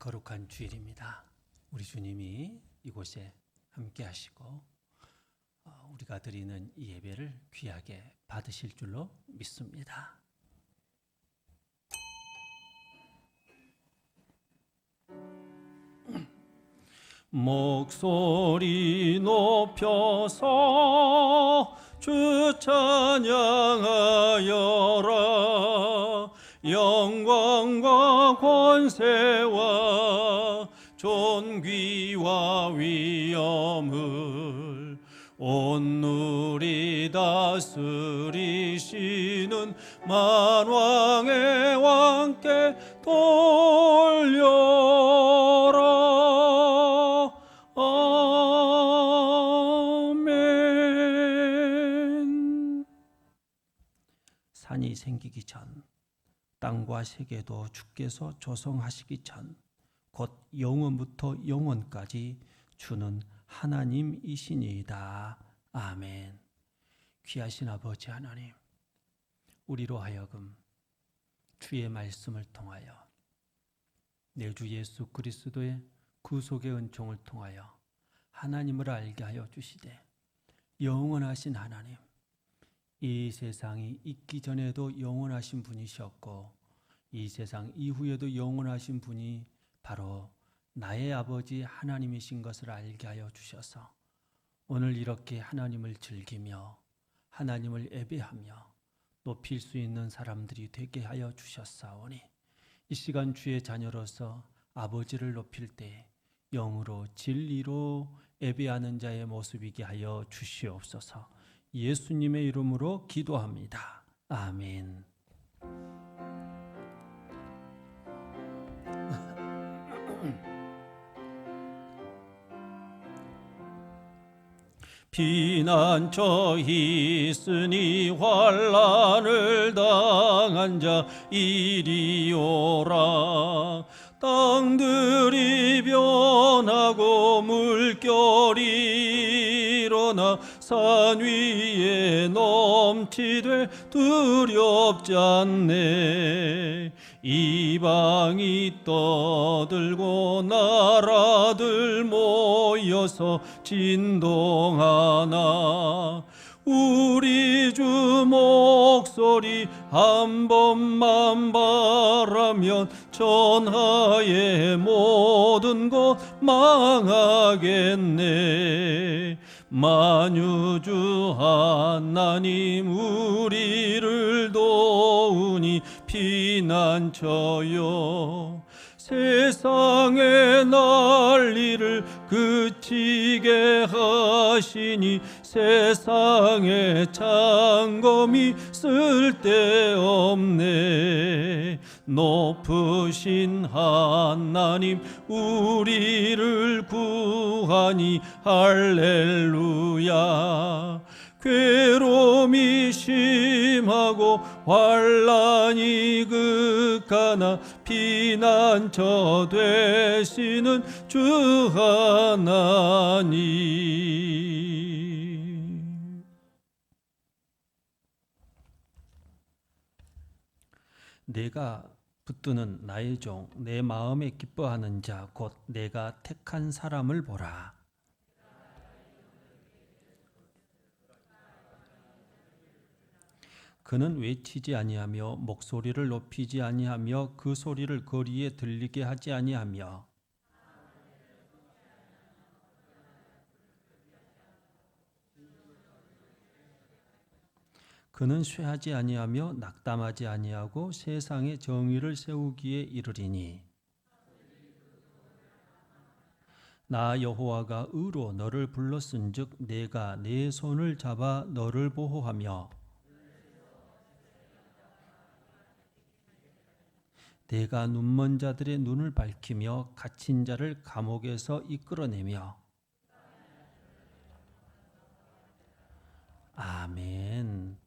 거룩한 주일입니다. 우리 주님이 이곳에 함께 하시고 우리가 드리는 이 예배를 귀하게 받으실 줄로 믿습니다. 목소리 높여서 주 찬양하여라. 영광과 권세와 존귀와 위엄을 온누리 다스리시는 만왕의 왕께 돌려라. 아멘. 산이 생기기 전, 땅과 세계도 주께서 조성하시기 전, 곧 영원부터 영원까지 주는 하나님이시니이다. 아멘. 귀하신 아버지 하나님, 우리로 하여금 주의 말씀을 통하여 내 주 예수 그리스도의 구속의 은총을 통하여 하나님을 알게 하여 주시되, 영원하신 하나님, 이 세상이 있기 전에도 영원하신 분이셨고 이 세상 이후에도 영원하신 분이 바로 나의 아버지 하나님이신 것을 알게 하여 주셔서 오늘 이렇게 하나님을 즐기며 하나님을 예배하며 높일 수 있는 사람들이 되게 하여 주셨사오니, 이 시간 주의 자녀로서 아버지를 높일 때 영으로 진리로 예배하는 자의 모습이게 하여 주시옵소서. 예수님의 이름으로 기도합니다. 아멘. 피난처 있으니 환난을 당한 자 이리 오라. 땅들이 변하고 물결이 일어나 산 위에 넘치되 두렵지 않네. 이방이 떠들고 나라들 모여서 진동하나 우리 주 목소리 한 번만 바라면 천하의 모든 것 망하겠네. 만유주 하나님 우리를 도우니 피난처요. 세상의 난리를 그치게 하시니 세상의 창검이 쓸데없네. 높으신 하나님 우리를 구하니 할렐루야. 괴로움이 심하고 환난이 극하나 피난처 되시는 주 하나님. 내가 붙드는 나의 종, 내 마음에 기뻐하는 자, 곧 내가 택한 사람을 보라. 그는 외치지 아니하며 목소리를 높이지 아니하며 그 소리를 거리에 들리게 하지 아니하며 그는 쇠하지 아니하며 낙담하지 아니하고 세상의 정의를 세우기에 이르리니, 나 여호와가 의로 너를 불렀은즉 내가 내 손을 잡아 너를 보호하며 내가 눈먼 자들의 눈을 밝히며 갇힌 자를 감옥에서 이끌어내며. 아멘.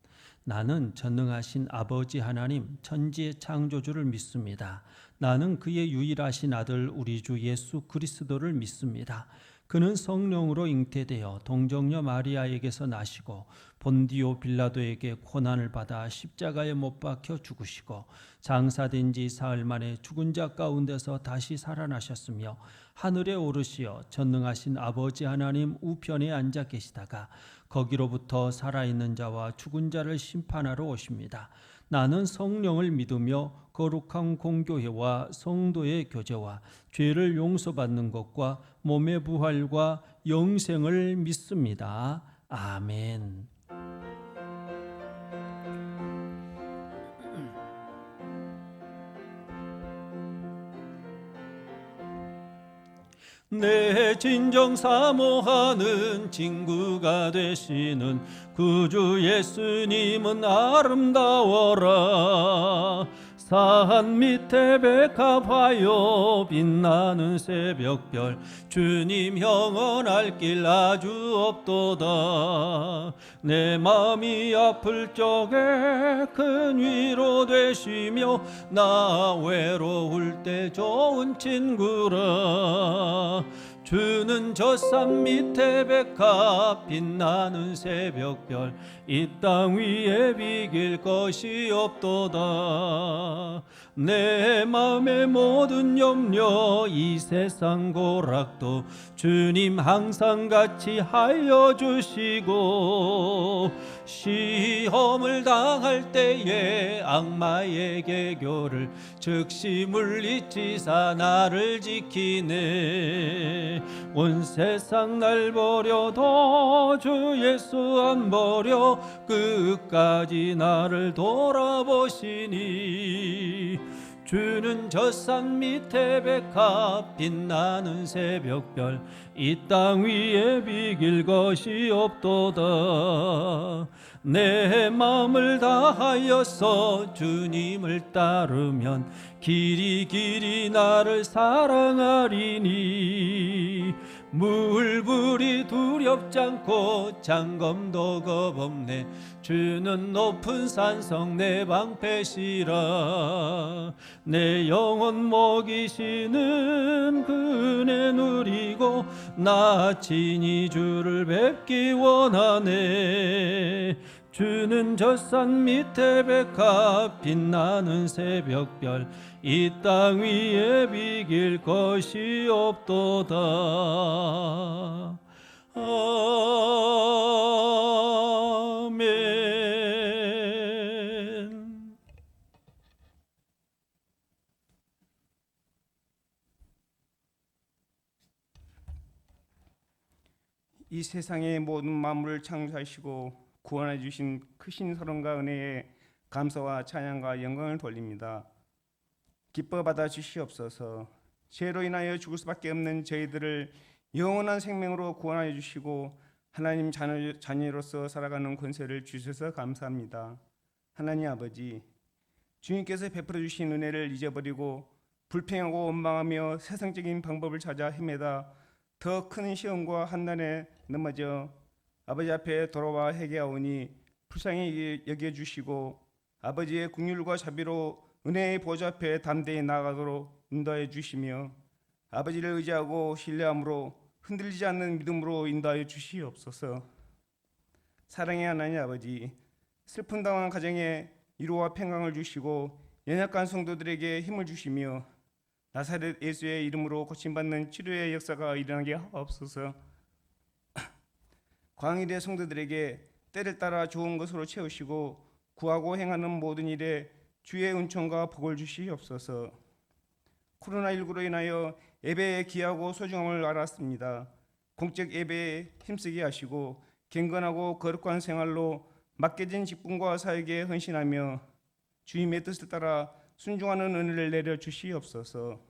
나는 전능하신 아버지 하나님 천지의 창조주를 믿습니다. 나는 그의 유일하신 아들 우리 주 예수 그리스도를 믿습니다. 그는 성령으로 잉태되어 동정녀 마리아에게서 나시고 본디오 빌라도에게 고난을 받아 십자가에 못 박혀 죽으시고 장사된 지 사흘 만에 죽은 자 가운데서 다시 살아나셨으며 하늘에 오르시어 전능하신 아버지 하나님 우편에 앉아 계시다가 거기로부터 살아있는 자와 죽은 자를 심판하러 오십니다. 나는 성령을 믿으며 거룩한 공교회와 성도의 교제와 죄를 용서받는 것과 몸의 부활과 영생을 믿습니다. 아멘. 내 진정 사모하는 친구가 되시는 구주 예수님은 아름다워라. 산 밑에 백합하여 빛나는 새벽별 주님 영원할 길 아주 없도다. 내 마음이 아플 적에 큰 위로 되시며 나 외로울 때 좋은 친구라. 주는 저 산 밑에 백합 빛나는 새벽별 이 땅 위에 비길 것이 없도다. 내 마음의 모든 염려 이 세상 고락도 주님 항상 같이 하여 주시고 시험을 당할 때에 악마의 계교를 즉시 물리치사 나를 지키네. 온 세상 날 버려도 주 예수 안 버려 끝까지 나를 돌아보시니. 주는 저 산 밑에 백합 빛나는 새벽별 이 땅 위에 비길 것이 없도다. 내 마음을 다하여서 주님을 따르면 길이 길이 나를 사랑하리니. 물불이 두렵지 않고 장검도 겁없네. 주는 높은 산성 내 방패시라. 내 영혼 먹이시는 그네 누리고 나 친히 주를 뵙기 원하네. 주는 저 산 밑에 백합 빛나는 새벽별 이 땅 위에 비길 것이 없도다. 아멘. 이 세상의 모든 만물을 창조하시고 구원해 주신 크신 사랑과 은혜에 감사와 찬양과 영광을 돌립니다. 기뻐 받아 주시옵소서. 죄로 인하여 죽을 수밖에 없는 저희들을 영원한 생명으로 구원하여 주시고 하나님 자녀로서 살아가는 권세를 주셔서 감사합니다. 하나님 아버지, 주님께서 베풀어 주신 은혜를 잊어버리고 불평하고 원망하며 세상적인 방법을 찾아 헤매다 더 큰 시험과 한난에 넘어져 아버지 앞에 돌아와 회개하오니 불쌍히 여겨주시고 아버지의 긍휼과 자비로 은혜의 보좌 앞에 담대히 나아가도록 인도해 주시며 아버지를 의지하고 신뢰함으로 흔들리지 않는 믿음으로 인도하여 주시옵소서. 사랑의 하나님 아버지, 슬픔 당한 가정에 위로와 평강을 주시고 연약한 성도들에게 힘을 주시며 나사렛 예수의 이름으로 고침받는 치료의 역사가 일어나게 하옵소서. 광일의 성도들에게 때를 따라 좋은 것으로 채우시고 구하고 행하는 모든 일에 주의 은총과 복을 주시옵소서. 코로나19로 인하여 예배에 귀하고 소중함을 알았습니다. 공적 예배에 힘쓰게 하시고 경건하고 거룩한 생활로 맡겨진 직분과 사역에 헌신하며 주님의 뜻을 따라 순종하는 은혜를 내려 주시옵소서.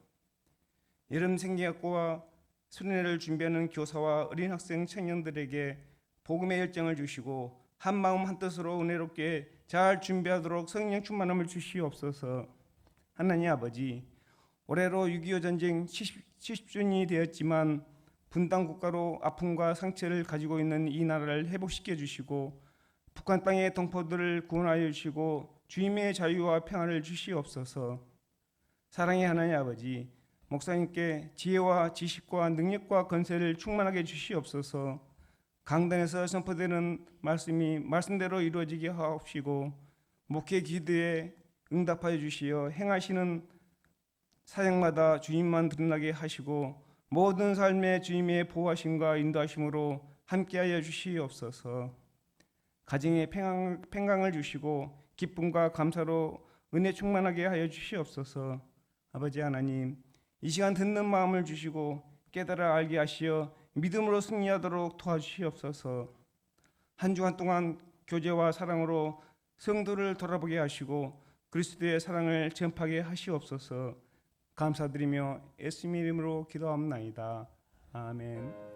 여름 생계학과 수련회를 준비하는 교사와 어린 학생 청년들에게 복음의 열정을 주시고 한 마음 한 뜻으로 은혜롭게 잘 준비하도록 성령 충만함을 주시옵소서. 하나님 아버지, 올해로 6.25 전쟁 70주년이 되었지만 분단 국가로 아픔과 상처를 가지고 있는 이 나라를 회복시켜 주시고 북한 땅의 동포들을 구원하여 주시고 주님의 자유와 평안을 주시옵소서. 사랑의 하나님 아버지, 목사님께 지혜와 지식과 능력과 권세를 충만하게 주시옵소서. 강단에서 선포되는 말씀이 말씀대로 이루어지게 하옵시고 목회 기도에 응답하여 주시어 행하시는 사역마다 주님만 드러나게 하시고 모든 삶의 주님의 보호하심과 인도하심으로 함께하여 주시옵소서. 가정에 평강을 주시고 기쁨과 감사로 은혜 충만하게 하여 주시옵소서. 아버지 하나님, 이 시간 듣는 마음을 주시고 깨달아 알게 하시어 믿음으로 승리하도록 도와주시옵소서. 한 주간 동안 교제와 사랑으로 성도를 돌아보게 하시고 그리스도의 사랑을 전파하게 하시옵소서. 감사드리며 예수님 이름으로 기도합나이다. 아멘.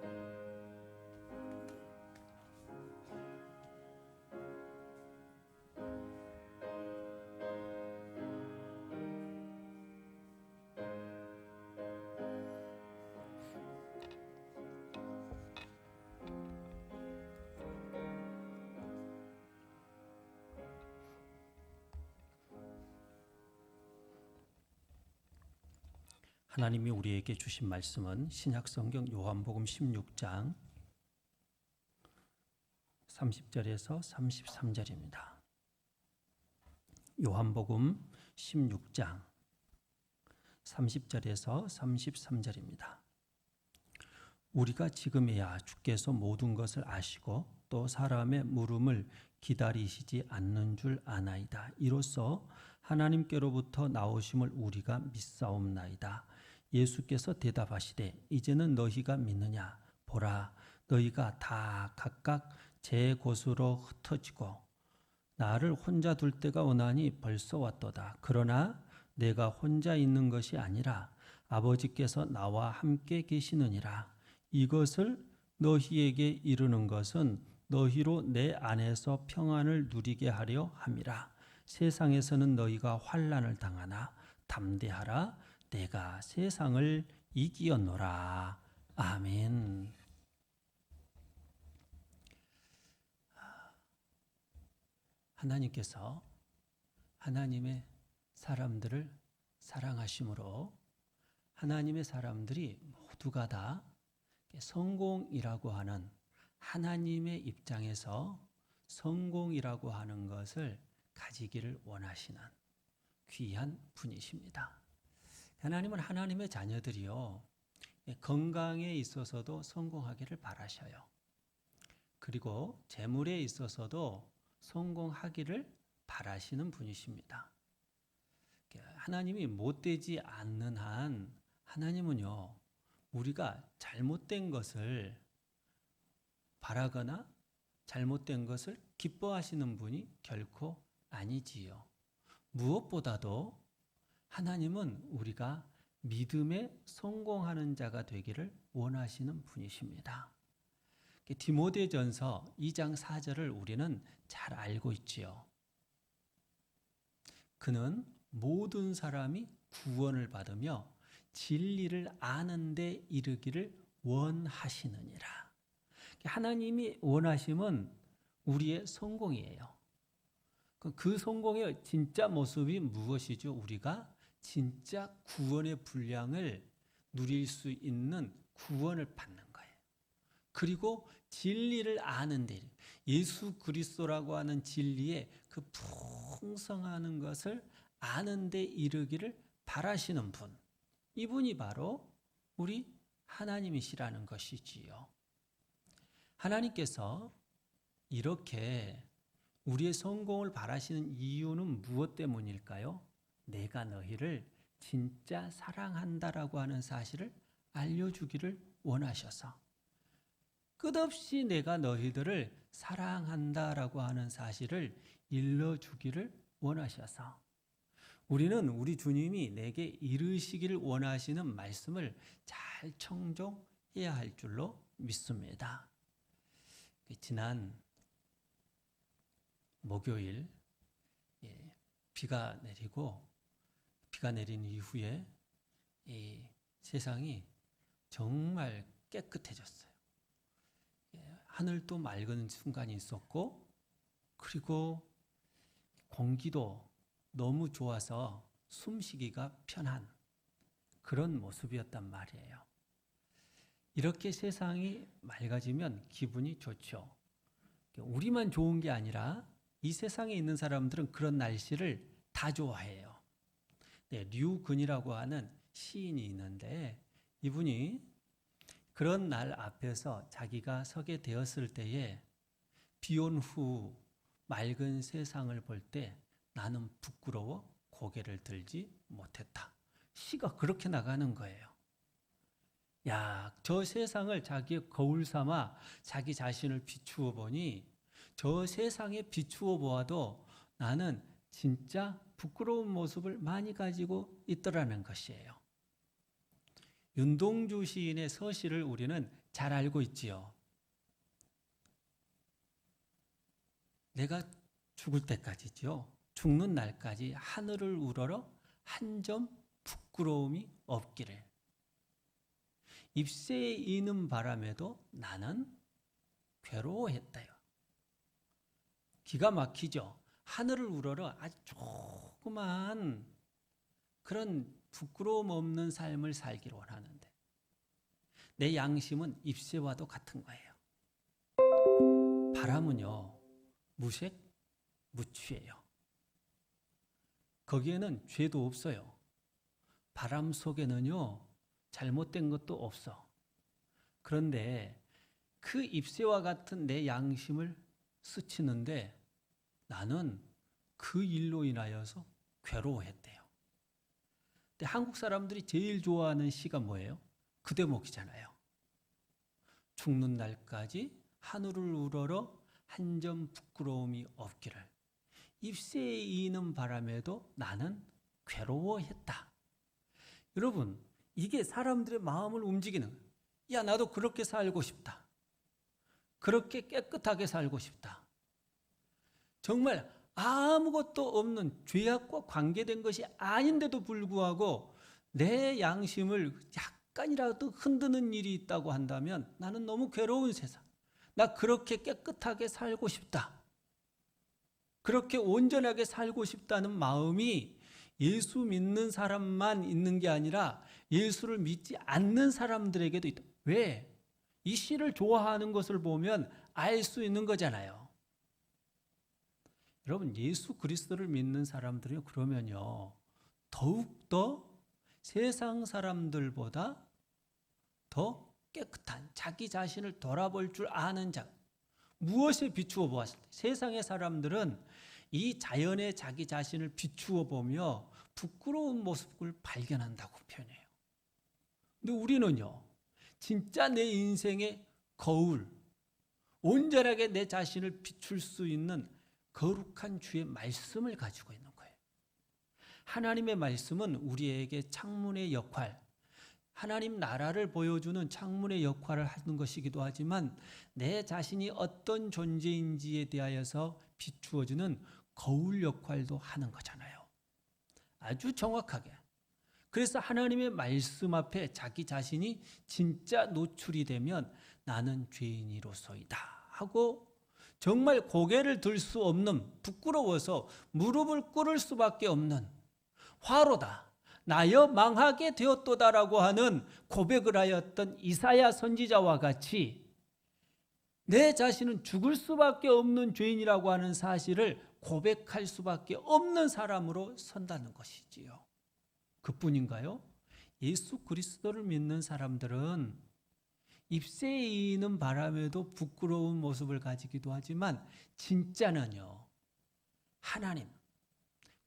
하나님이 우리에게 주신 말씀은 신약성경 요한복음 16장 30절에서 33절입니다. 요한복음 16장 30절에서 33절입니다. 우리가 지금에야 주께서 모든 것을 아시고 또 사람의 물음을 기다리시지 않는 줄 아나이다. 이로써 하나님께로부터 나오심을 우리가 믿사옵나이다. 예수께서 대답하시되 이제는 너희가 믿느냐? 보라, 너희가 다 각각 제 곳으로 흩어지고 나를 혼자 둘 때가 오나니 벌써 왔도다. 그러나 내가 혼자 있는 것이 아니라 아버지께서 나와 함께 계시느니라. 이것을 너희에게 이르는 것은 너희로 내 안에서 평안을 누리게 하려 함이라. 세상에서는 너희가 환난을 당하나 담대하라. 내가 세상을 이기었노라. 아멘. 하나님께서 하나님의 사람들을 사랑하심으로 하나님의 사람들이 모두가 다 성공이라고 하는 하나님의 입장에서 성공이라고 하는 것을 가지기를 원하시는 귀한 분이십니다. 하나님은 하나님의 자녀들이요, 건강에 있어서도 성공하기를 바라셔요. 그리고 재물에 있어서도 성공하기를 바라시는 분이십니다. 하나님이 못되지 않는 한 하나님은요, 우리가 잘못된 것을 바라거나 잘못된 것을 기뻐하시는 분이 결코 아니지요. 무엇보다도 하나님은 우리가 믿음에 성공하는 자가 되기를 원하시는 분이십니다. 디모데전서 2장 4절을 우리는 잘 알고 있지요. 그는 모든 사람이 구원을 받으며 진리를 아는 데 이르기를 원하시느니라. 하나님이 원하심은 우리의 성공이에요. 그 성공의 진짜 모습이 무엇이죠? 우리가 진짜 구원의 분량을 누릴 수 있는 구원을 받는 거예요. 그리고 진리를 아는 데, 예수 그리스도라고 하는 진리의 그 풍성한 것을 아는 데 이르기를 바라시는 분, 이분이 바로 우리 하나님이시라는 것이지요. 하나님께서 이렇게 우리의 성공을 바라시는 이유는 무엇 때문일까요? 내가 너희를 진짜 사랑한다라고 하는 사실을 알려주기를 원하셔서, 끝없이 내가 너희들을 사랑한다라고 하는 사실을 일러주기를 원하셔서, 우리는 우리 주님이 내게 이르시기를 원하시는 말씀을 잘 청종해야 할 줄로 믿습니다. 지난 목요일 비가 내린 이후에 이 세상이 정말 깨끗해졌어요. 하늘도 맑은 순간이 있었고, 그리고 공기도 너무 좋아서 숨쉬기가 편한 그런 모습이었단 말이에요. 이렇게 세상이 맑아지면 기분이 좋죠. 우리만 좋은 게 아니라 이 세상에 있는 사람들은 그런 날씨를 다 좋아해요. 네, 류근이라고 하는 시인이 있는데 이분이 그런 날 앞에서 자기가 서게 되었을 때에 비 온 후 맑은 세상을 볼 때 나는 부끄러워 고개를 들지 못했다. 시가 그렇게 나가는 거예요. 야, 저 세상을 자기의 거울 삼아 자기 자신을 비추어 보니 저 세상에 비추어 보아도 나는 진짜 부끄러운 모습을 많이 가지고 있더라는 것이에요. 윤동주 시인의 서시를 우리는 잘 알고 있지요. 내가 죽을 때까지죠. 죽는 날까지 하늘을 우러러 한 점 부끄러움이 없기를. 잎새에 이는 바람에도 나는 괴로워했다요. 기가 막히죠. 하늘을 우러러 아주 조그만 그런 부끄러움 없는 삶을 살기를 원하는데 내 양심은 잎새와도 같은 거예요. 바람은요, 무색, 무취예요. 거기에는 죄도 없어요. 바람 속에는요, 잘못된 것도 없어. 그런데 그 잎새와 같은 내 양심을 스치는데 나는 그 일로 인하여서 괴로워했대요. 근데 한국 사람들이 제일 좋아하는 시가 뭐예요? 그 대목이잖아요. 죽는 날까지 하늘을 우러러 한 점 부끄러움이 없기를. 잎새에 이는 바람에도 나는 괴로워했다. 여러분, 이게 사람들의 마음을 움직이는 거예요. 야, 나도 그렇게 살고 싶다. 그렇게 깨끗하게 살고 싶다. 정말 아무것도 없는 죄악과 관계된 것이 아닌데도 불구하고 내 양심을 약간이라도 흔드는 일이 있다고 한다면 나는 너무 괴로운 세상. 나 그렇게 깨끗하게 살고 싶다. 그렇게 온전하게 살고 싶다는 마음이 예수 믿는 사람만 있는 게 아니라 예수를 믿지 않는 사람들에게도 있다. 왜? 이 시를 좋아하는 것을 보면 알 수 있는 거잖아요. 여러분, 예수 그리스도를 믿는 사람들이 그러면요, 더욱더 세상 사람들보다 더 깨끗한 자기 자신을 돌아볼 줄 아는 자. 무엇에 비추어 보았을 때 세상의 사람들은 이 자연에 자기 자신을 비추어 보며 부끄러운 모습을 발견한다고 표현해요. 근데 우리는요, 진짜 내 인생의 거울, 온전하게 내 자신을 비출 수 있는 거룩한 주의 말씀을 가지고 있는 거예요. 하나님의 말씀은 우리에게 창문의 역할, 하나님 나라를 보여주는 창문의 역할을 하는 것이기도 하지만 내 자신이 어떤 존재인지에 대하여서 비추어주는 거울 역할도 하는 거잖아요. 아주 정확하게. 그래서 하나님의 말씀 앞에 자기 자신이 진짜 노출이 되면 나는 죄인이로소이다 하고 정말 고개를 들 수 없는, 부끄러워서 무릎을 꿇을 수밖에 없는, 화로다, 나여 망하게 되었도다라고 하는 고백을 하였던 이사야 선지자와 같이 내 자신은 죽을 수밖에 없는 죄인이라고 하는 사실을 고백할 수밖에 없는 사람으로 선다는 것이지요. 그뿐인가요? 예수 그리스도를 믿는 사람들은 잎새에 이는 바람에도 부끄러운 모습을 가지기도 하지만 진짜는요, 하나님,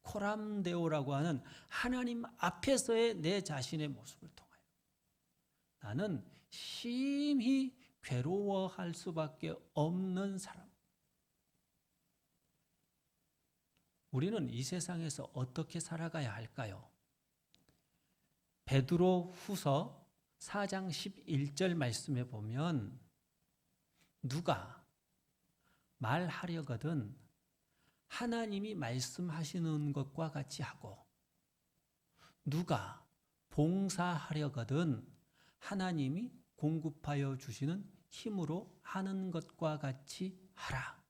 코람데오라고 하는 하나님 앞에서의 내 자신의 모습을 통하여 나는 심히 괴로워할 수밖에 없는 사람. 우리는 이 세상에서 어떻게 살아가야 할까요? 베드로 후서 4장 11절 말씀에 보면 누가 말하려거든 하나님이 말씀하시는 것과 같이 하고 누가 봉사하려거든 하나님이 공급하여 주시는 힘으로 하는 것과 같이 하라.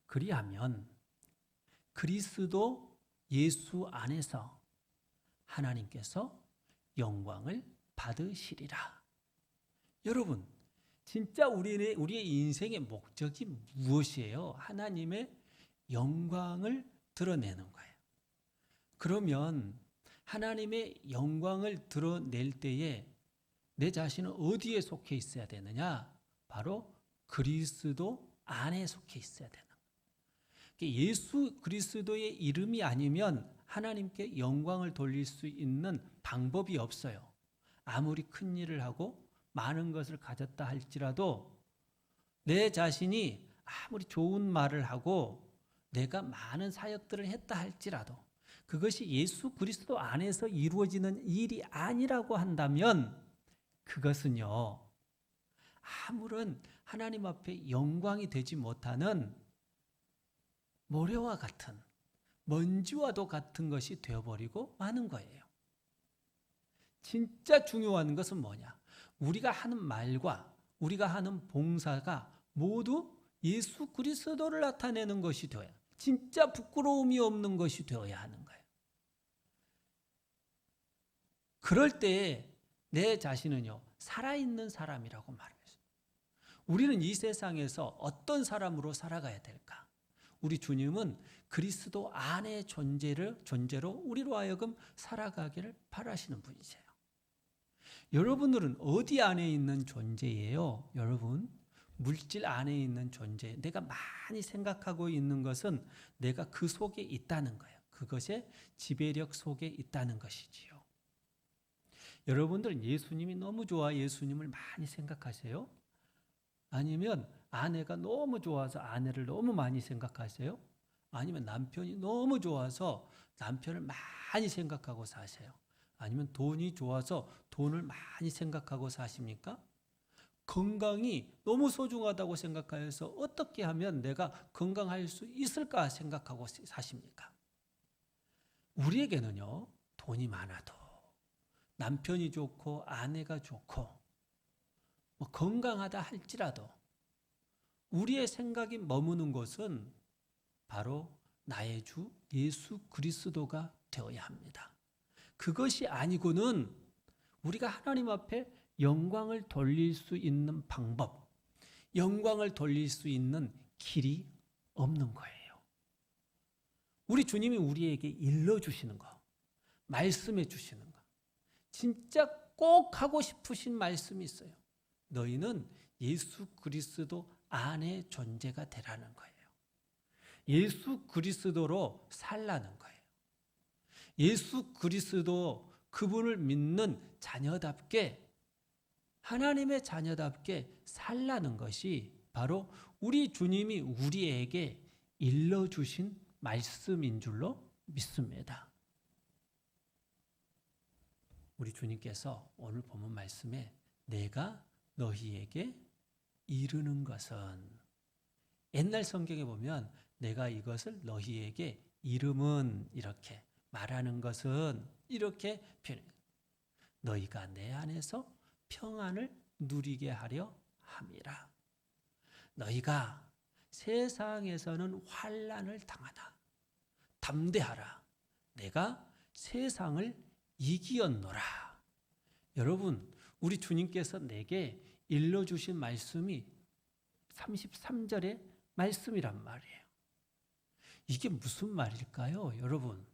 그리하면 그리스도 예수 안에서 하나님께서 영광을 받으시리라. 여러분, 진짜 우리의 인생의 목적이 무엇이에요? 하나님의 영광을 드러내는 거예요. 그러면 하나님의 영광을 드러낼 때에 내 자신은 어디에 속해 있어야 되느냐? 바로 그리스도 안에 속해 있어야 되는 거예요. 예수 그리스도의 이름이 아니면 하나님께 영광을 돌릴 수 있는 방법이 없어요. 아무리 큰 일을 하고 많은 것을 가졌다 할지라도 내 자신이 아무리 좋은 말을 하고 내가 많은 사역들을 했다 할지라도 그것이 예수 그리스도 안에서 이루어지는 일이 아니라고 한다면 그것은요, 아무런 하나님 앞에 영광이 되지 못하는 모래와 같은, 먼지와도 같은 것이 되어버리고 마는 거예요. 진짜 중요한 것은 뭐냐? 우리가 하는 말과 우리가 하는 봉사가 모두 예수 그리스도를 나타내는 것이 되어야, 진짜 부끄러움이 없는 것이 되어야 하는 거예요. 그럴 때 내 자신은요, 살아있는 사람이라고 말합니다. 우리는 이 세상에서 어떤 사람으로 살아가야 될까? 우리 주님은 그리스도 안의 존재로 우리로 하여금 살아가기를 바라시는 분이세요. 여러분들은 어디 안에 있는 존재예요? 여러분, 물질 안에 있는 존재, 내가 많이 생각하고 있는 것은 내가 그 속에 있다는 거예요. 그것의 지배력 속에 있다는 것이지요. 여러분들은 예수님이 너무 좋아 예수님을 많이 생각하세요? 아니면 아내가 너무 좋아서 아내를 너무 많이 생각하세요? 아니면 남편이 너무 좋아서 남편을 많이 생각하고 사세요? 아니면 돈이 좋아서 돈을 많이 생각하고 사십니까? 건강이 너무 소중하다고 생각해서 어떻게 하면 내가 건강할 수 있을까 생각하고 사십니까? 우리에게는요, 돈이 많아도 남편이 좋고 아내가 좋고 건강하다 할지라도 우리의 생각이 머무는 것은 바로 나의 주 예수 그리스도가 되어야 합니다. 그것이 아니고는 우리가 하나님 앞에 영광을 돌릴 수 있는 방법, 영광을 돌릴 수 있는 길이 없는 거예요. 우리 주님이 우리에게 일러주시는 거, 말씀해 주시는 거, 진짜 꼭 하고 싶으신 말씀이 있어요. 너희는 예수 그리스도 안에 존재가 되라는 거예요. 예수 그리스도로 살라는 거예요. 예수 그리스도 그분을 믿는 자녀답게 하나님의 자녀답게 살라는 것이 바로 우리 주님이 우리에게 일러주신 말씀인 줄로 믿습니다. 우리 주님께서 오늘 본문 말씀에 내가 너희에게 이르는 것은, 옛날 성경에 보면 내가 이것을 너희에게 이름은 이렇게 말하는 것은 이렇게 표현해요. 너희가 내 안에서 평안을 누리게 하려 함이라. 너희가 세상에서는 환난을 당하나 담대하라. 내가 세상을 이기었노라. 여러분, 우리 주님께서 내게 일러주신 말씀이 33절의 말씀이란 말이에요. 이게 무슨 말일까요, 여러분?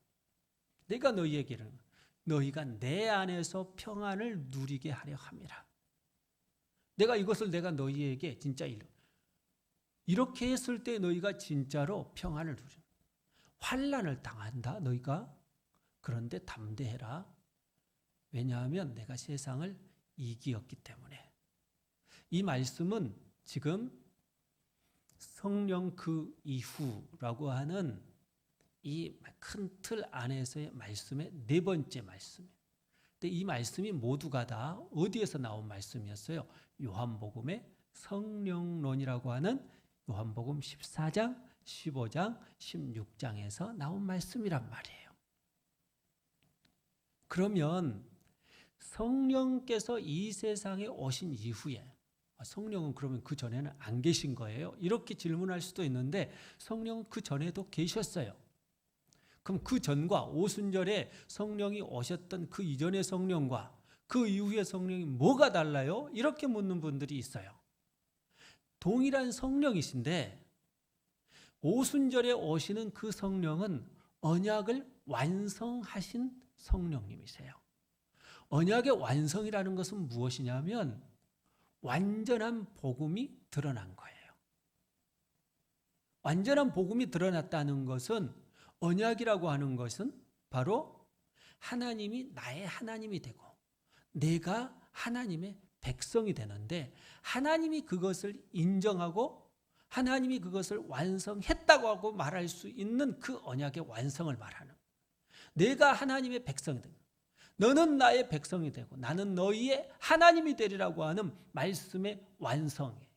내가 너희에게는 너희가 내 안에서 평안을 누리게 하려 함이라. 내가 너희에게 진짜 이렇게 했을 때 너희가 진짜로 평안을 누려. 환난을 당한다 너희가. 그런데 담대해라. 왜냐하면 내가 세상을 이기었기 때문에. 이 말씀은 지금 성령 그 이후라고 하는 이 큰 틀 안에서의 말씀의 네 번째 말씀이에요. 근데 이 말씀이 모두가 다 어디에서 나온 말씀이었어요? 요한복음의 성령론이라고 하는 요한복음 14장, 15장, 16장에서 나온 말씀이란 말이에요. 그러면 성령께서 이 세상에 오신 이후에 성령은 그러면 그 전에는 안 계신 거예요? 이렇게 질문할 수도 있는데 성령은 그 전에도 계셨어요. 그럼 그 전과 오순절에 성령이 오셨던 그 이전의 성령과 그 이후의 성령이 뭐가 달라요? 이렇게 묻는 분들이 있어요. 동일한 성령이신데 오순절에 오시는 그 성령은 언약을 완성하신 성령님이세요. 언약의 완성이라는 것은 무엇이냐면 완전한 복음이 드러난 거예요. 완전한 복음이 드러났다는 것은 언약이라고 하는 것은 바로 하나님이 나의 하나님이 되고 내가 하나님의 백성이 되는데 하나님이 그것을 인정하고 하나님이 그것을 완성했다고 하고 말할 수 있는 그 언약의 완성을 말하는 내가 하나님의 백성이 되고 너는 나의 백성이 되고 나는 너희의 하나님이 되리라고 하는 말씀의 완성이에요.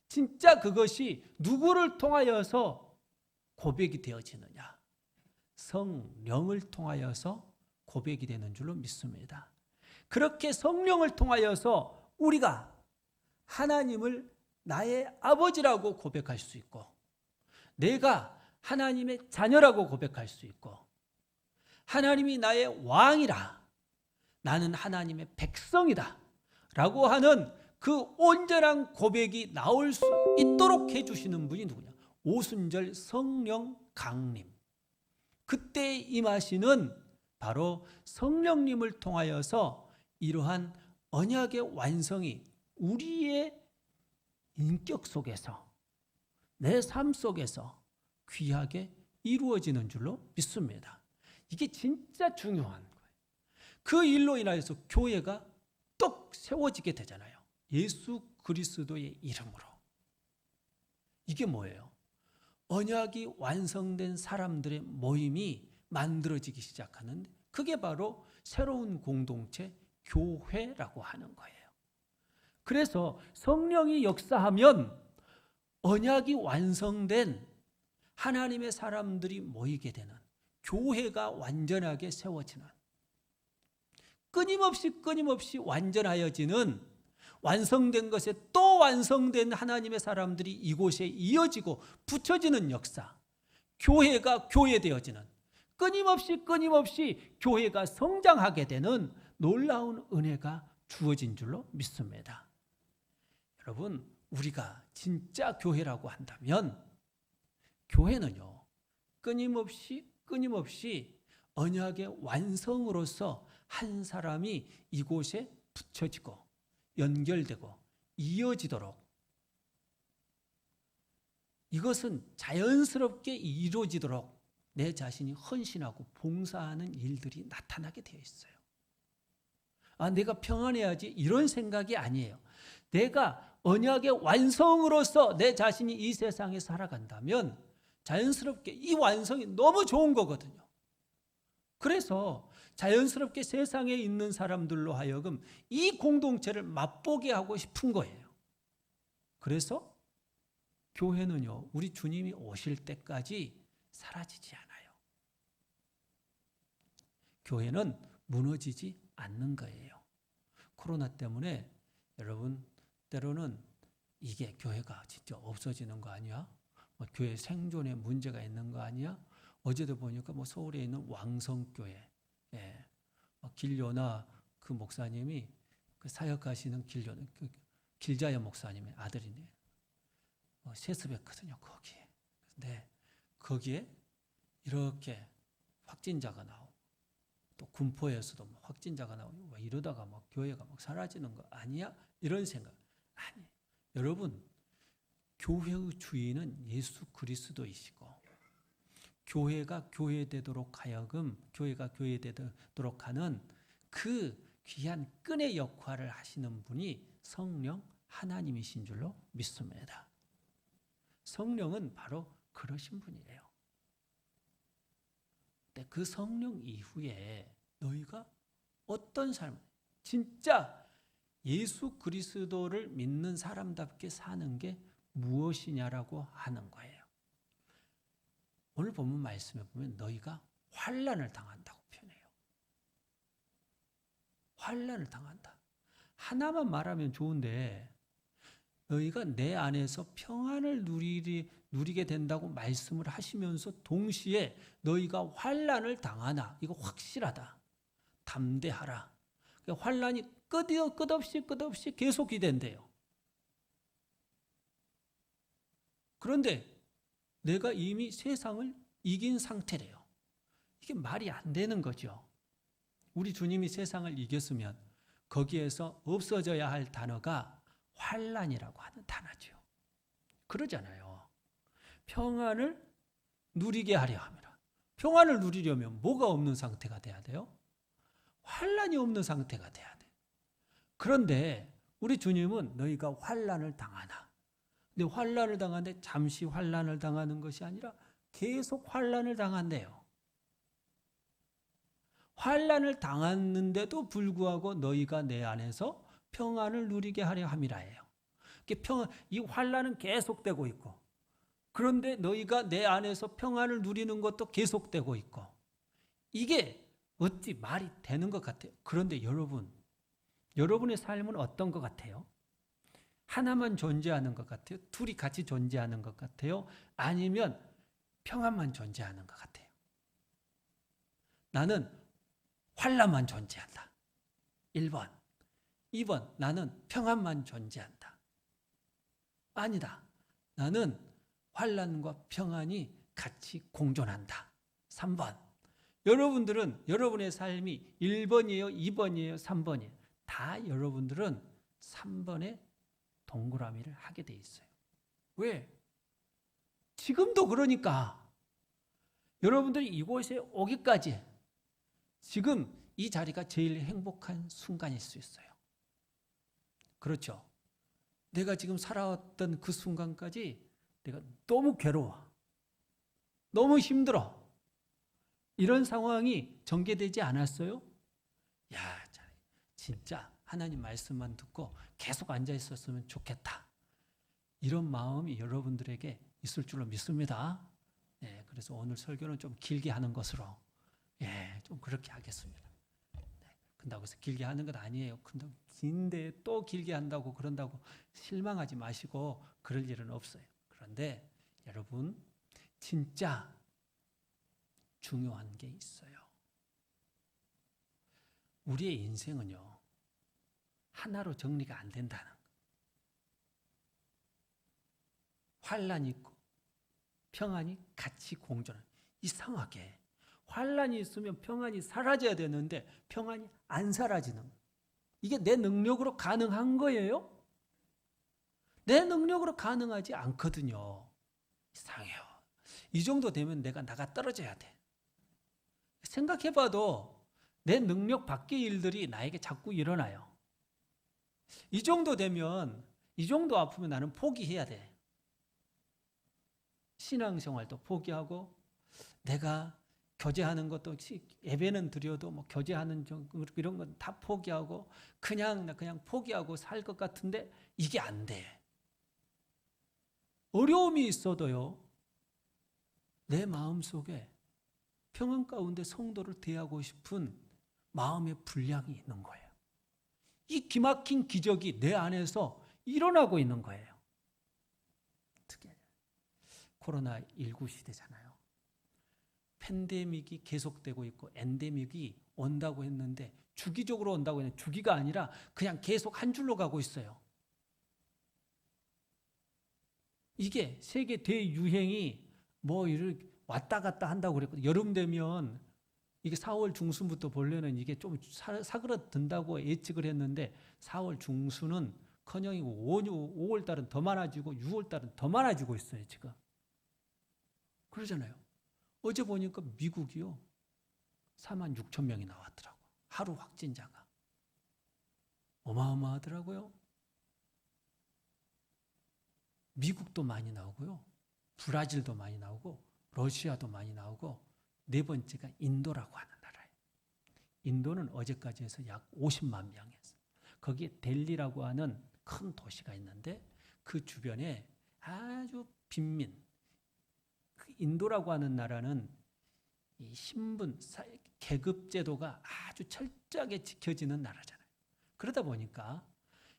진짜 그것이 누구를 통하여서 고백이 되어지느냐? 성령을 통하여서 고백이 되는 줄로 믿습니다. 그렇게 성령을 통하여서 우리가 하나님을 나의 아버지라고 고백할 수 있고 내가 하나님의 자녀라고 고백할 수 있고 하나님이 나의 왕이라 나는 하나님의 백성이다 라고 하는 그 온전한 고백이 나올 수 있도록 해주시는 분이 누구냐? 오순절 성령 강림. 그때 임하시는 바로 성령님을 통하여서 이러한 언약의 완성이 우리의 인격 속에서 내 삶 속에서 귀하게 이루어지는 줄로 믿습니다. 이게 진짜 중요한 거예요. 그 일로 인하여서 교회가 똑 세워지게 되잖아요. 예수 그리스도의 이름으로. 이게 뭐예요? 언약이 완성된 사람들의 모임이 만들어지기 시작하는데 그게 바로 새로운 공동체 교회라고 하는 거예요. 그래서 성령이 역사하면 언약이 완성된 하나님의 사람들이 모이게 되는 교회가 완전하게 세워지는 끊임없이 완전하여지는 완성된 것에 또 완성된 하나님의 사람들이 이곳에 이어지고 붙여지는 역사, 교회가 교회되어지는 끊임없이 교회가 성장하게 되는 놀라운 은혜가 주어진 줄로 믿습니다. 여러분, 우리가 진짜 교회라고 한다면 교회는요 끊임없이 언약의 완성으로서 한 사람이 이곳에 붙여지고 연결되고 이어지도록 이것은 자연스럽게 이루어지도록 내 자신이 헌신하고 봉사하는 일들이 나타나게 되어 있어요. 내가 평안해야지 이런 생각이 아니에요. 내가 언약의 완성으로서 내 자신이 이 세상에 살아간다면 자연스럽게 이 완성이 너무 좋은 거거든요. 그래서 자연스럽게 세상에 있는 사람들로 하여금 이 공동체를 맛보게 하고 싶은 거예요. 그래서 교회는요, 우리 주님이 오실 때까지 사라지지 않아요. 교회는 무너지지 않는 거예요. 코로나 때문에 여러분 때로는 이게 교회가 진짜 없어지는 거 아니야? 교회 생존에 문제가 있는 거 아니야? 어제도 보니까 서울에 있는 왕성교회 길요나 그 목사님이 그 사역하시는 길요는 그 길자연 목사님의 아들이네. 세습했거든요 거기에. 근데 거기에 이렇게 확진자가 나오고 또 군포에서도 확진자가 나오고 이러다가 교회가 사라지는 거 아니야? 이런 생각. 아니, 여러분 교회의 주인은 예수 그리스도이시고 교회가 교회되도록 하여금 교회가 교회되도록 하는 그 귀한 끈의 역할을 하시는 분이 성령 하나님이신 줄로 믿습니다. 성령은 바로 그러신 분이에요. 근데 그 성령 이후에 너희가 어떤 삶, 진짜 예수 그리스도를 믿는 사람답게 사는 게 무엇이냐라고 하는 거예요. 오늘 본문 말씀에 보면 너희가 환난을 당한다고 표현해요. 환난을 당한다. 하나만 말하면 좋은데 너희가 내 안에서 평안을 누리게 된다고 말씀을 하시면서 동시에 너희가 환난을 당하나 이거 확실하다. 담대하라. 환난이 끝없이 계속이 된대요. 그런데 내가 이미 세상을 이긴 상태래요. 이게 말이 안 되는 거죠. 우리 주님이 세상을 이겼으면 거기에서 없어져야 할 단어가 환난이라고 하는 단어죠. 그러잖아요. 평안을 누리게 하려 함이라. 평안을 누리려면 뭐가 없는 상태가 돼야 돼요? 환난이 없는 상태가 돼야 돼. 그런데 우리 주님은 너희가 환난을 당하나. 근데 환난을 당하는데 잠시 환난을 당하는 것이 아니라 계속 환난을 당한대요. 환난을 당했는데도 불구하고 너희가 내 안에서 평안을 누리게 하려 함이라예요. 이 환난은 계속되고 있고, 그런데 너희가 내 안에서 평안을 누리는 것도 계속되고 있고, 이게 어찌 말이 되는 것 같아요. 그런데 여러분의 삶은 어떤 것 같아요? 하나만 존재하는 것 같아요? 둘이 같이 존재하는 것 같아요? 아니면 평안만 존재하는 것 같아요? 나는 환난만 존재한다. 1번. 2번. 나는 평안만 존재한다. 아니다. 나는 환난과 평안이 같이 공존한다. 3번. 여러분들은 여러분의 삶이 1번이에요, 2번이에요, 3번이에요. 다 여러분들은 3번의 동그라미를 하게 돼 있어요. 왜? 지금도 그러니까 여러분들이 이곳에 오기까지 지금 이 자리가 제일 행복한 순간일 수 있어요. 그렇죠? 내가 지금 살아왔던 그 순간까지 내가 너무 괴로워. 너무 힘들어. 이런 상황이 전개되지 않았어요? 야, 진짜 하나님 말씀만 듣고 계속 앉아 있었으면 좋겠다. 이런 마음이 여러분들에게 있을 줄로 믿습니다. 네, 그래서 오늘 설교는 좀 길게 하는 것으로 좀 그렇게 하겠습니다. 네, 근다고 해서 길게 하는 건 아니에요. 근데 긴데 또 길게 한다고 그런다고 실망하지 마시고 그럴 일은 없어요. 그런데 여러분 진짜 중요한 게 있어요. 우리의 인생은요, 하나로 정리가 안 된다는 거. 환난이 있고 평안이 같이 공존하는. 이상하게 환난이 있으면 평안이 사라져야 되는데 평안이 안 사라지는 거예요. 이게 내 능력으로 가능한 거예요? 내 능력으로 가능하지 않거든요. 이상해요. 이 정도 되면 내가 나가 떨어져야 돼. 생각해봐도 내 능력 밖의 일들이 나에게 자꾸 일어나요. 이 정도 되면, 이 정도 아프면 나는 포기해야 돼. 신앙생활도 포기하고, 내가 교제하는 것도, 예배는 드려도 뭐 교제하는 이런 건 다 포기하고, 그냥 포기하고 살 것 같은데 이게 안 돼. 어려움이 있어도요, 내 마음 속에 평안 가운데 성도를 대하고 싶은 마음의 분량이 있는 거예요. 이 기막힌 기적이 내 안에서 일어나고 있는 거예요. 특히 코로나19 시대잖아요. 팬데믹이 계속되고 있고 엔데믹이 온다고 했는데 주기적으로 온다고 했는데 주기가 아니라 그냥 계속 한 줄로 가고 있어요. 이게 세계 대유행이 뭐 이렇게 왔다 갔다 한다고 그랬거든요. 여름 되면 이게 4월 중순부터 본래는 이게 좀 사그러든다고 예측을 했는데 4월 중순은 커녕이고 5월 달은 더 많아지고 6월 달은 더 많아지고 있어요, 지금. 그러잖아요. 어제 보니까 미국이요. 46,000명이 나왔더라고. 하루 확진자가. 어마어마하더라고요. 미국도 많이 나오고요. 브라질도 많이 나오고 러시아도 많이 나오고 네 번째가 인도라고 하는 나라예요. 인도는 어제까지 해서 약 50만 명이었어요. 거기에 델리라고 하는 큰 도시가 있는데 그 주변에 아주 빈민, 그 인도라고 하는 나라는 이 신분, 계급 제도가 아주 철저하게 지켜지는 나라잖아요. 그러다 보니까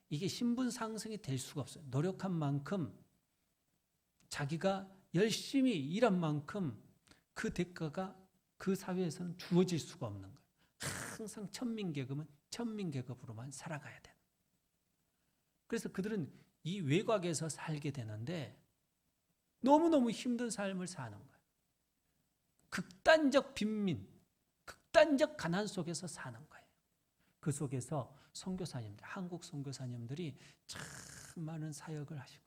이게 신분 상승이 될 수가 없어요. 노력한 만큼 자기가 열심히 일한 만큼 그 대가가 그 사회에서는 주어질 수가 없는 거예요. 항상 천민계급은 천민계급으로만 살아가야 돼요. 그래서 그들은 이 외곽에서 살게 되는데 너무너무 힘든 삶을 사는 거예요. 극단적 빈민, 극단적 가난 속에서 사는 거예요. 그 속에서 선교사님들, 한국 선교사님들이 참 많은 사역을 하시고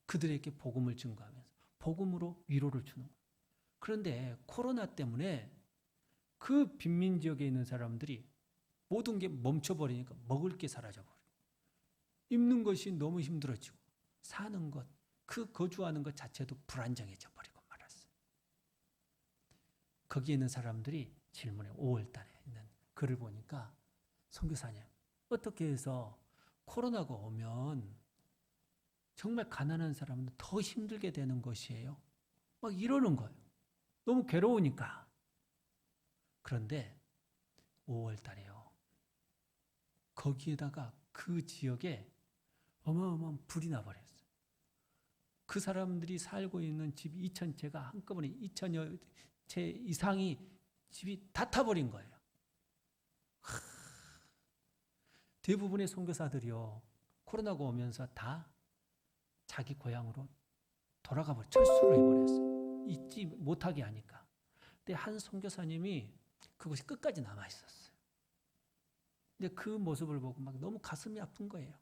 그들에게 복음을 증거하면서 복음으로 위로를 주는 거예요. 그런데 코로나 때문에 그 빈민 지역에 있는 사람들이 모든 게 멈춰버리니까 먹을 게 사라져버리고 입는 것이 너무 힘들어지고 사는 것, 그 거주하는 것 자체도 불안정해져 버리고 말았어요. 거기에 있는 사람들이 질문에 5월 달에 있는 글을 보니까 선교사님, 어떻게 해서 코로나가 오면 정말 가난한 사람은 더 힘들게 되는 것이에요? 막 이러는 거예요. 너무 괴로우니까. 그런데 5월 달에요. 거기에다가 그 지역에 어마어마한 불이 나버렸어요. 그 사람들이 살고 있는 집 2,000채가 한꺼번에 2,000여 채 이상이 집이 다 타버린 거예요. 대부분의 선교사들이요, 코로나가 오면서 다 자기 고향으로 돌아가 버려 철수를 해버렸어요. 잊지 못하게 하니까. 근데 한 선교사님이 그것이 끝까지 남아 있었어요. 근데 그 모습을 보고 막 너무 가슴이 아픈 거예요.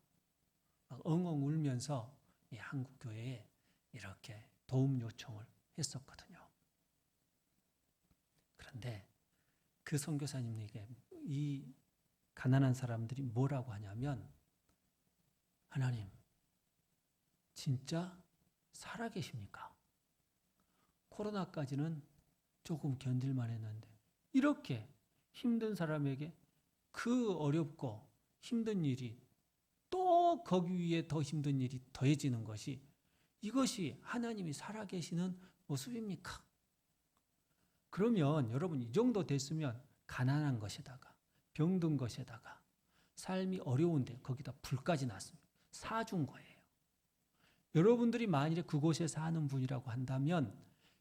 막 엉엉 울면서 이 한국 교회에 이렇게 도움 요청을 했었거든요. 그런데 그 선교사님에게 이 가난한 사람들이 뭐라고 하냐면, 하나님, 진짜 살아계십니까? 코로나까지는 조금 견딜만 했는데 이렇게 힘든 사람에게 그 어렵고 힘든 일이 또 거기 위에 더 힘든 일이 더해지는 것이, 이것이 하나님이 살아계시는 모습입니까? 그러면 여러분, 이 정도 됐으면 가난한 것에다가 병든 것에다가 삶이 어려운데 거기다 불까지 났습니다. 사준 거예요. 여러분들이 만일에 그곳에 사는 분이라고 한다면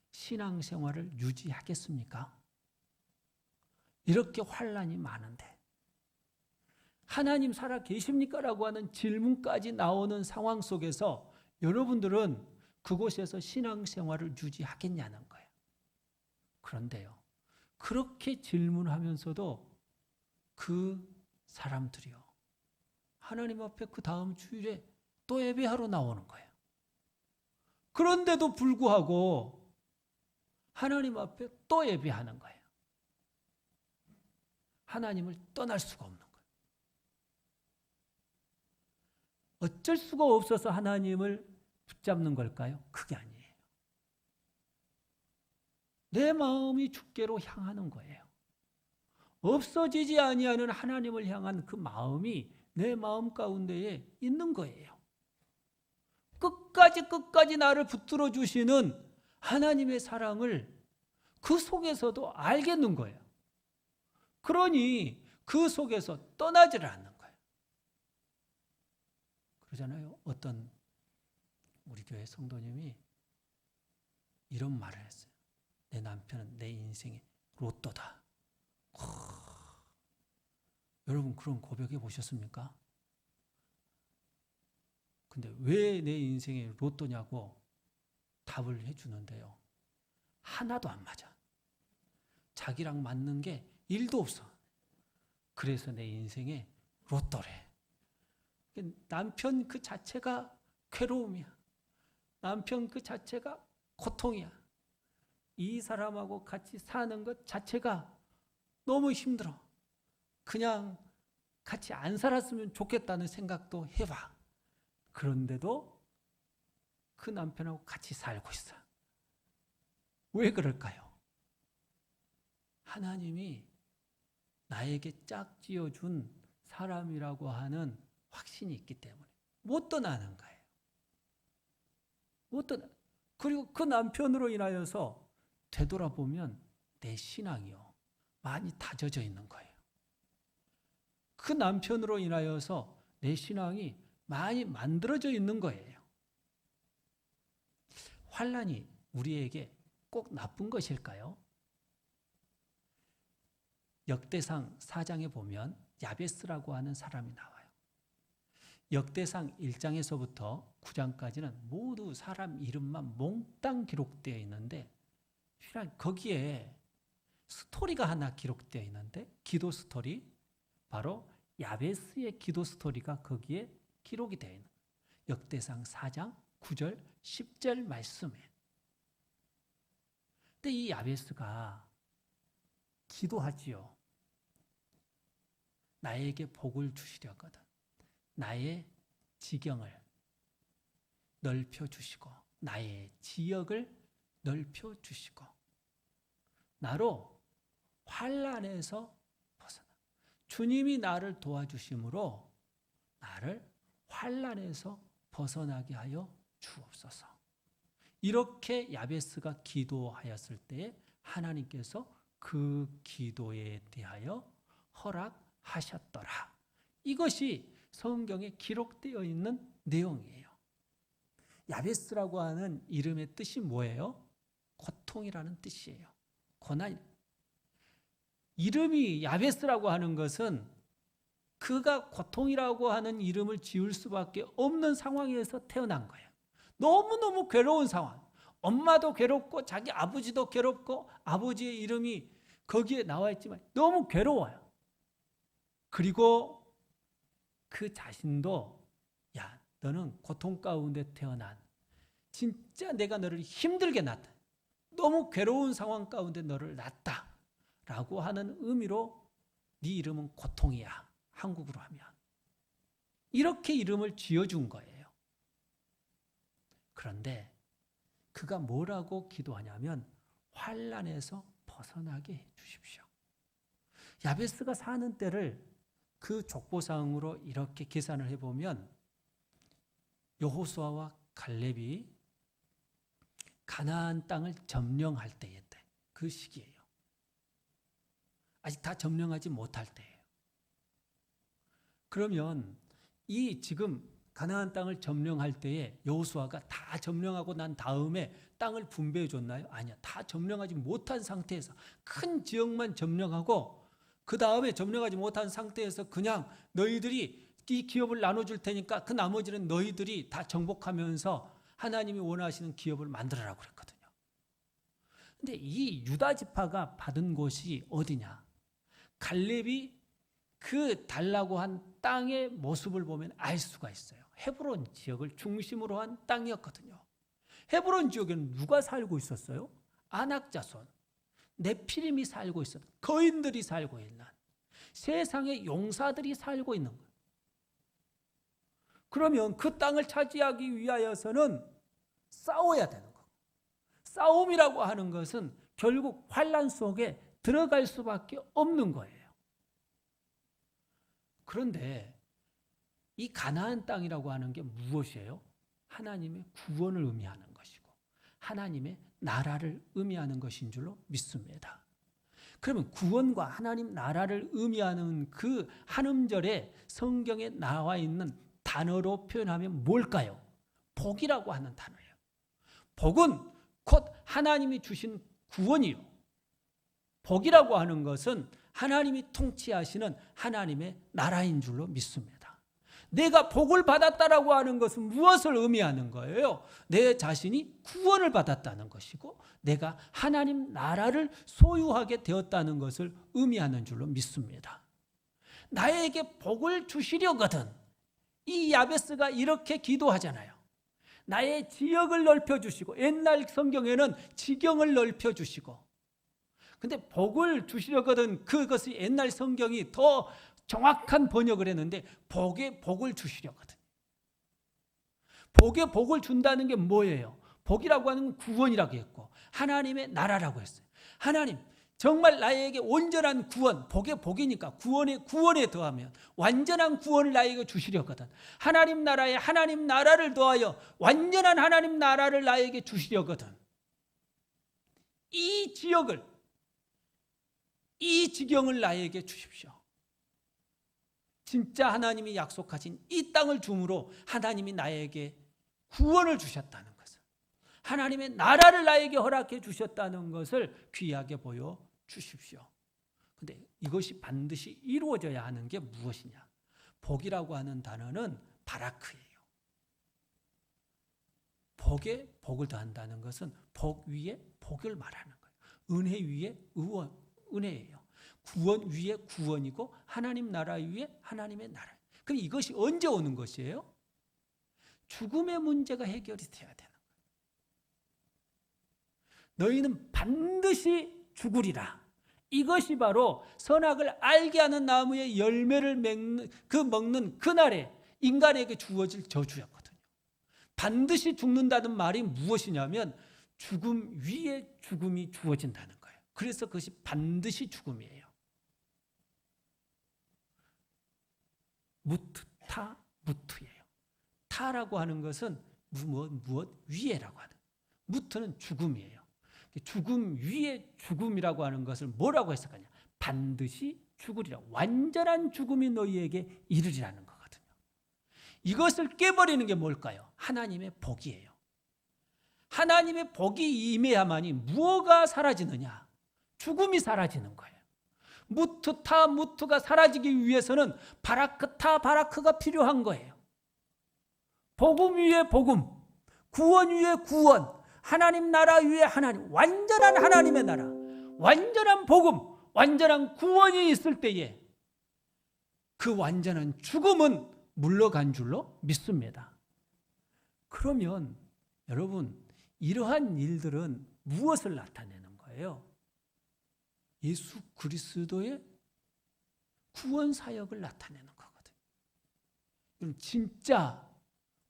신앙생활을 유지하겠습니까? 이렇게 환난이 많은데 하나님 살아 계십니까? 라고 하는 질문까지 나오는 상황 속에서 여러분들은 그곳에서 신앙생활을 유지하겠냐는 거예요. 그런데요, 그렇게 질문하면서도 그 사람들이요, 하나님 앞에 그 다음 주일에 또 예배하러 나오는 거예요. 그런데도 불구하고 하나님 앞에 또 예배하는 거예요. 하나님을 떠날 수가 없는 거예요. 어쩔 수가 없어서 하나님을 붙잡는 걸까요? 그게 아니에요. 내 마음이 주께로 향하는 거예요. 없어지지 아니하는 하나님을 향한 그 마음이 내 마음 가운데에 있는 거예요. 끝까지 나를 붙들어 주시는 하나님의 사랑을 그 속에서도 알겠는 거예요. 그러니 그 속에서 떠나지를 않는 거예요. 그러잖아요. 어떤 우리 교회 성도님이 이런 말을 했어요. 내 남편은 내 인생의 로또다. 여러분, 그런 고백해 보셨습니까? 근데 왜 내 인생의 로또냐고 답을 해주는데요, 하나도 안 맞아. 자기랑 맞는 게 1도 없어. 그래서 내 인생의 로또래. 남편 그 자체가 괴로움이야. 남편 그 자체가 고통이야. 이 사람하고 같이 사는 것 자체가 너무 힘들어. 그냥 같이 안 살았으면 좋겠다는 생각도 해봐. 그런데도 그 남편하고 같이 살고 있어. 왜 그럴까요? 하나님이 나에게 짝지어준 사람이라고 하는 확신이 있기 때문에 못 떠나는 거예요. 못 떠나. 그리고 그 남편으로 인하여서 되돌아보면 내 신앙이요, 많이 다져져 있는 거예요. 그 남편으로 인하여서 내 신앙이 많이 만들어져 있는 거예요. 환난이 우리에게 꼭 나쁜 것일까요? 역대상 4장에 보면 야베스라고 하는 사람이 나와요. 역대상 1장에서부터 9장까지는 모두 사람 이름만 몽땅 기록되어 있는데 거기에 스토리가 하나 기록되어 있는데 기도 스토리, 바로 야베스의 기도 스토리가 거기에 기록이 되어 있는 거예요. 역대상 4장 9절 10절 말씀에. 근데 이 야베스가 기도하지요. 나에게 복을 주시려거든. 나의 지경을 넓혀주시고 나의 지역을 넓혀주시고 나로 환난에서 벗어나. 주님이 나를 도와주심으로 나를 환난에서 벗어나게 하여 주옵소서. 이렇게 야베스가 기도하였을 때 하나님께서 그 기도에 대하여 허락하셨더라. 이것이 성경에 기록되어 있는 내용이에요. 야베스라고 하는 이름의 뜻이 뭐예요? 고통이라는 뜻이에요. 고난. 이름이 야베스라고 하는 것은 그가 고통이라고 하는 이름을 지을 수밖에 없는 상황에서 태어난 거예요. 너무너무 괴로운 상황. 엄마도 괴롭고 자기 아버지도 괴롭고 아버지의 이름이 거기에 나와 있지만 너무 괴로워요. 그리고 그 자신도 야, 너는 고통 가운데 태어난 진짜 내가 너를 힘들게 낳았다. 너무 괴로운 상황 가운데 너를 낳았다. 라고 하는 의미로 네 이름은 고통이야. 한국으로 하면. 이렇게 이름을 지어준 거예요. 그런데 그가 뭐라고 기도하냐면 환난에서 벗어나게 해 주십시오. 야베스가 사는 때를 그 족보상으로 이렇게 계산을 해보면 여호수아와 갈렙이 가나안 땅을 점령할 때였대. 그 시기예요. 아직 다 점령하지 못할 때예요. 그러면 이 지금 가나안 땅을 점령할 때에 여호수아가 다 점령하고 난 다음에 땅을 분배해 줬나요? 아니야. 다 점령하지 못한 상태에서 큰 지역만 점령하고 그 다음에 점령하지 못한 상태에서 그냥 너희들이 이 기업을 나눠줄 테니까 그 나머지는 너희들이 다 정복하면서 하나님이 원하시는 기업을 만들어라고 그랬거든요. 근데 이 유다 지파가 받은 곳이 어디냐? 갈렙이 그 달라고 한 땅의 모습을 보면 알 수가 있어요. 헤브론 지역을 중심으로 한 땅이었거든요. 헤브론 지역에는 누가 살고 있었어요? 아낙 자손, 네피림이 살고 있었던, 거인들이 살고 있는, 세상의 용사들이 살고 있는 거예요. 그러면 그 땅을 차지하기 위하여서는 싸워야 되는 거예요. 싸움이라고 하는 것은 결국 환난 속에 들어갈 수밖에 없는 거예요. 그런데 이 가나안 땅이라고 하는 게 무엇이에요? 하나님의 구원을 의미하는 것이고 하나님의 나라를 의미하는 것인 줄로 믿습니다. 그러면 구원과 하나님 나라를 의미하는 그 한음절에 성경에 나와 있는 단어로 표현하면 뭘까요? 복이라고 하는 단어예요. 복은 곧 하나님이 주신 구원이요. 복이라고 하는 것은 하나님이 통치하시는 하나님의 나라인 줄로 믿습니다. 내가 복을 받았다라고 하는 것은 무엇을 의미하는 거예요? 내 자신이 구원을 받았다는 것이고 내가 하나님 나라를 소유하게 되었다는 것을 의미하는 줄로 믿습니다. 나에게 복을 주시려거든. 이 야베스가 이렇게 기도하잖아요. 나의 지역을 넓혀주시고 옛날 성경에는 지경을 넓혀주시고 근데 복을 주시려거든 그것이 옛날 성경이 더 정확한 번역을 했는데 복에 복을 주시려거든. 복에 복을 준다는 게 뭐예요? 복이라고 하는 건 구원이라고 했고 하나님의 나라라고 했어요. 하나님 정말 나에게 온전한 구원, 복의 복이니까 구원에 더하면 완전한 구원을 나에게 주시려거든. 하나님 나라에 하나님 나라를 더하여 완전한 하나님 나라를 나에게 주시려거든. 이 지역을 이 지경을 나에게 주십시오. 진짜 하나님이 약속하신 이 땅을 줌으로 하나님이 나에게 구원을 주셨다는 것을, 하나님의 나라를 나에게 허락해 주셨다는 것을 귀하게 보여 주십시오. 근데 이것이 반드시 이루어져야 하는 게 무엇이냐? 복이라고 하는 단어는 바라크예요. 복에 복을 더한다는 것은 복 위에 복을 말하는 거예요. 은혜 위에 은혜예요. 구원 위에 구원이고 하나님 나라 위에 하나님의 나라. 그럼 이것이 언제 오는 것이에요? 죽음의 문제가 해결이 돼야 되는 거예요. 너희는 반드시 죽으리라. 이것이 바로 선악을 알게 하는 나무의 열매를 먹는 그날에 인간에게 주어질 저주였거든요. 반드시 죽는다는 말이 무엇이냐면 죽음 위에 죽음이 주어진다는 거예요. 그래서 그것이 반드시 죽음이에요. 무트예요. 타라고 하는 것은 무엇 위에라고 하는, 무트는 죽음이에요. 죽음 위에 죽음이라고 하는 것을 뭐라고 해석하냐? 반드시 죽으리라. 완전한 죽음이 너희에게 이르리라는 거거든요. 이것을 깨버리는 게 뭘까요? 하나님의 복이에요. 하나님의 복이 임해야만이 무엇가 사라지느냐? 죽음이 사라지는 거예요. 무트가 사라지기 위해서는 바라크가 필요한 거예요. 복음 위에 복음, 구원 위에 구원, 하나님 나라 위에 하나님, 완전한 하나님의 나라, 완전한 복음, 완전한 구원이 있을 때에 그 완전한 죽음은 물러간 줄로 믿습니다. 그러면 여러분, 이러한 일들은 무엇을 나타내는 거예요? 예수 그리스도의 구원 사역을 나타내는 거거든요. 그럼 진짜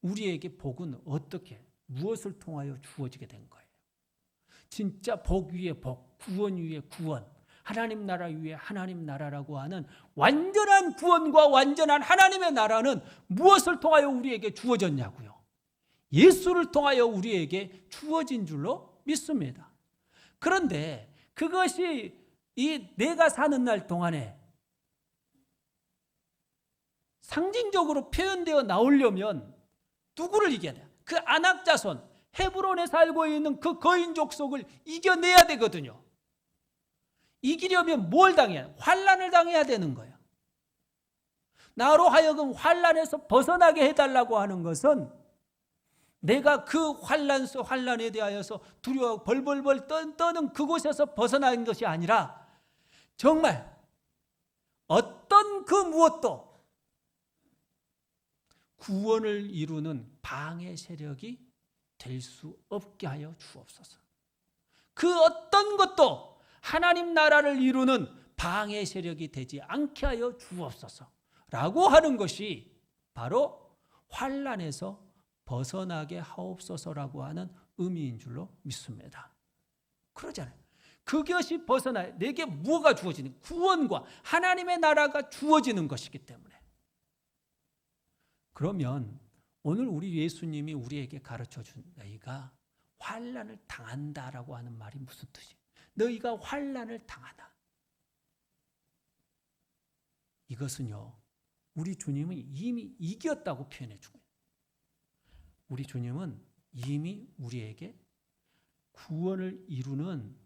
우리에게 복은 어떻게, 무엇을 통하여 주어지게 된 거예요? 진짜 복 위에 복, 구원 위에 구원, 하나님 나라 위에 하나님 나라라고 하는 완전한 구원과 완전한 하나님의 나라는 무엇을 통하여 우리에게 주어졌냐고요? 예수를 통하여 우리에게 주어진 줄로 믿습니다. 그런데 그것이 이 내가 사는 날 동안에 상징적으로 표현되어 나오려면 누구를 이겨야 돼요? 그 아낙 자손, 헤브론에 살고 있는 그 거인 족속을 이겨내야 되거든요. 이기려면 뭘 당해야? 환난을 당해야 되는 거예요. 나로 하여금 환난에서 벗어나게 해달라고 하는 것은 내가 그 환난에 대하여서 두려워 벌벌벌 떠는 그곳에서 벗어나는 것이 아니라 정말 어떤 그 무엇도 구원을 이루는 방해 세력이 될 수 없게 하여 주옵소서. 그 어떤 것도 하나님 나라를 이루는 방해 세력이 되지 않게 하여 주옵소서 라고 하는 것이 바로 환난에서 벗어나게 하옵소서라고 하는 의미인 줄로 믿습니다. 그러잖아요. 그것이 벗어나야 내게 뭐가 주어지는, 구원과 하나님의 나라가 주어지는 것이기 때문에. 그러면 오늘 우리 예수님이 우리에게 가르쳐준 너희가 환난을 당한다라고 하는 말이 무슨 뜻이에요? 너희가 환난을 당하다. 이것은요, 우리 주님은 이미 이겼다고 표현해 주고, 우리 주님은 이미 우리에게 구원을 이루는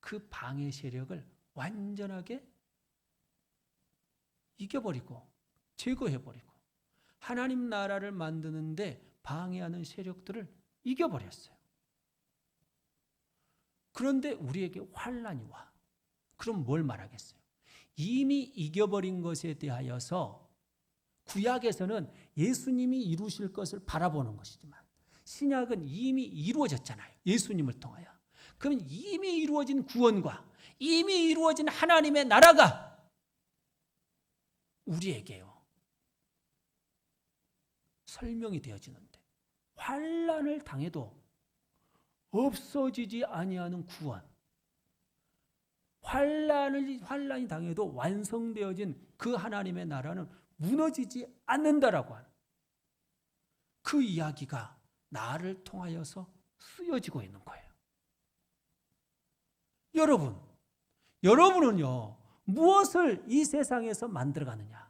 그 방해 세력을 완전하게 이겨버리고 제거해버리고 하나님 나라를 만드는데 방해하는 세력들을 이겨버렸어요. 그런데 우리에게 환난이 와. 그럼 뭘 말하겠어요? 이미 이겨버린 것에 대하여서 구약에서는 예수님이 이루실 것을 바라보는 것이지만 신약은 이미 이루어졌잖아요. 예수님을 통하여. 그러면 이미 이루어진 구원과 이미 이루어진 하나님의 나라가 우리에게요 설명이 되어지는데, 환난을 당해도 없어지지 아니하는 구원, 환난이 당해도 완성되어진 그 하나님의 나라는 무너지지 않는다라고 하는 그 이야기가 나를 통하여서 쓰여지고 있는 거예요. 여러분은요 무엇을 이 세상에서 만들어가느냐?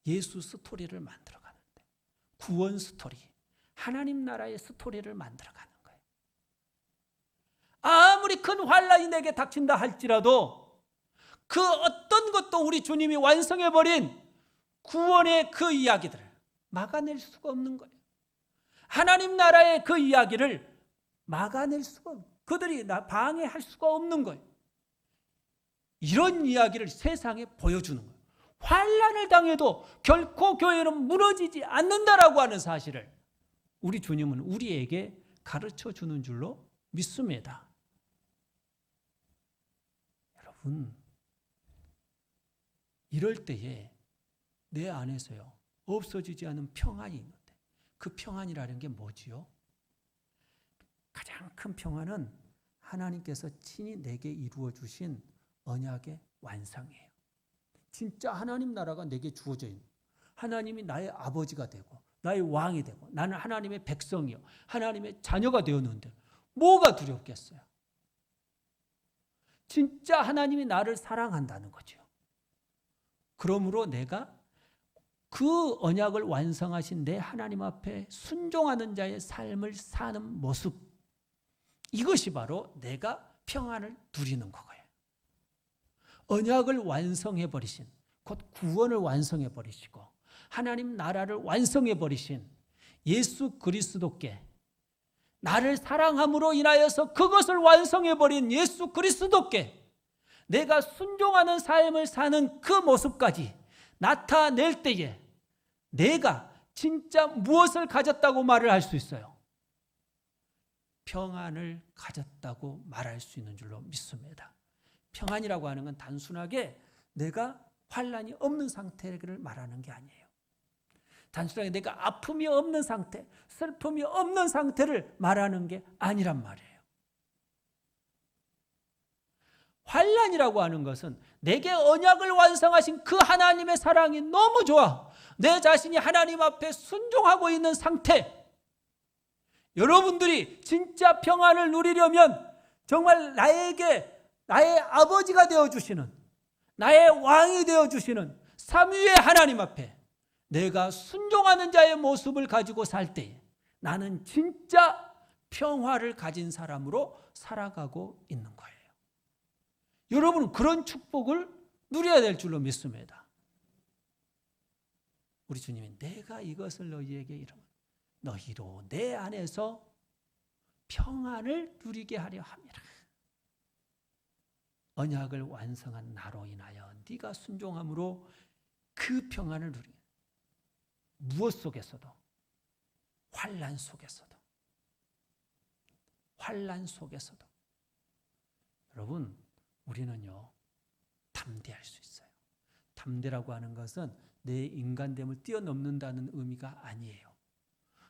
예수 스토리를 만들어가는데, 구원 스토리, 하나님 나라의 스토리를 만들어가는 거예요. 아무리 큰 환란이 내게 닥친다 할지라도 그 어떤 것도 우리 주님이 완성해버린 구원의 그 이야기들을 막아낼 수가 없는 거예요. 하나님 나라의 그 이야기를 막아낼 수가 없는, 그들이 방해할 수가 없는 거예요. 이런 이야기를 세상에 보여주는 거예요. 환란을 당해도 결코 교회는 무너지지 않는다라고 하는 사실을 우리 주님은 우리에게 가르쳐 주는 줄로 믿습니다. 여러분, 이럴 때에 내 안에서요, 없어지지 않은 평안이 있는데, 그 평안이라는 게 뭐지요? 가장 큰 평안은 하나님께서 친히 내게 이루어 주신 언약의 완성이에요. 진짜 하나님 나라가 내게 주어져 있는, 하나님이 나의 아버지가 되고 나의 왕이 되고 나는 하나님의 백성이요, 하나님의 자녀가 되었는데 뭐가 두렵겠어요? 진짜 하나님이 나를 사랑한다는 거죠. 그러므로 내가 그 언약을 완성하신 내 하나님 앞에 순종하는 자의 삶을 사는 모습, 이것이 바로 내가 평안을 누리는 거예요. 언약을 완성해 버리신, 곧 구원을 완성해 버리시고 하나님 나라를 완성해 버리신 예수 그리스도께, 나를 사랑함으로 인하여서 그것을 완성해 버린 예수 그리스도께 내가 순종하는 삶을 사는 그 모습까지 나타낼 때에 내가 진짜 무엇을 가졌다고 말을 할 수 있어요? 평안을 가졌다고 말할 수 있는 줄로 믿습니다. 평안이라고 하는 건 단순하게 내가 환란이 없는 상태를 말하는 게 아니에요. 단순하게 내가 아픔이 없는 상태, 슬픔이 없는 상태를 말하는 게 아니란 말이에요. 환란이라고 하는 것은 내게 언약을 완성하신 그 하나님의 사랑이 너무 좋아, 내 자신이 하나님 앞에 순종하고 있는 상태, 여러분들이 진짜 평안을 누리려면 정말 나에게 나의 아버지가 되어주시는, 나의 왕이 되어주시는 삼위의 하나님 앞에 내가 순종하는 자의 모습을 가지고 살 때 나는 진짜 평화를 가진 사람으로 살아가고 있는 거예요. 여러분은 그런 축복을 누려야 될 줄로 믿습니다. 우리 주님이 내가 이것을 너희에게 이루면 너희로 내 안에서 평안을 누리게 하려 함이라. 언약을 완성한 나로 인하여 네가 순종함으로 그 평안을 누리게. 무엇 속에서도, 환난 속에서도, 환난 속에서도 여러분, 우리는요 담대할 수 있어요. 담대라고 하는 것은 내 인간됨을 뛰어넘는다는 의미가 아니에요.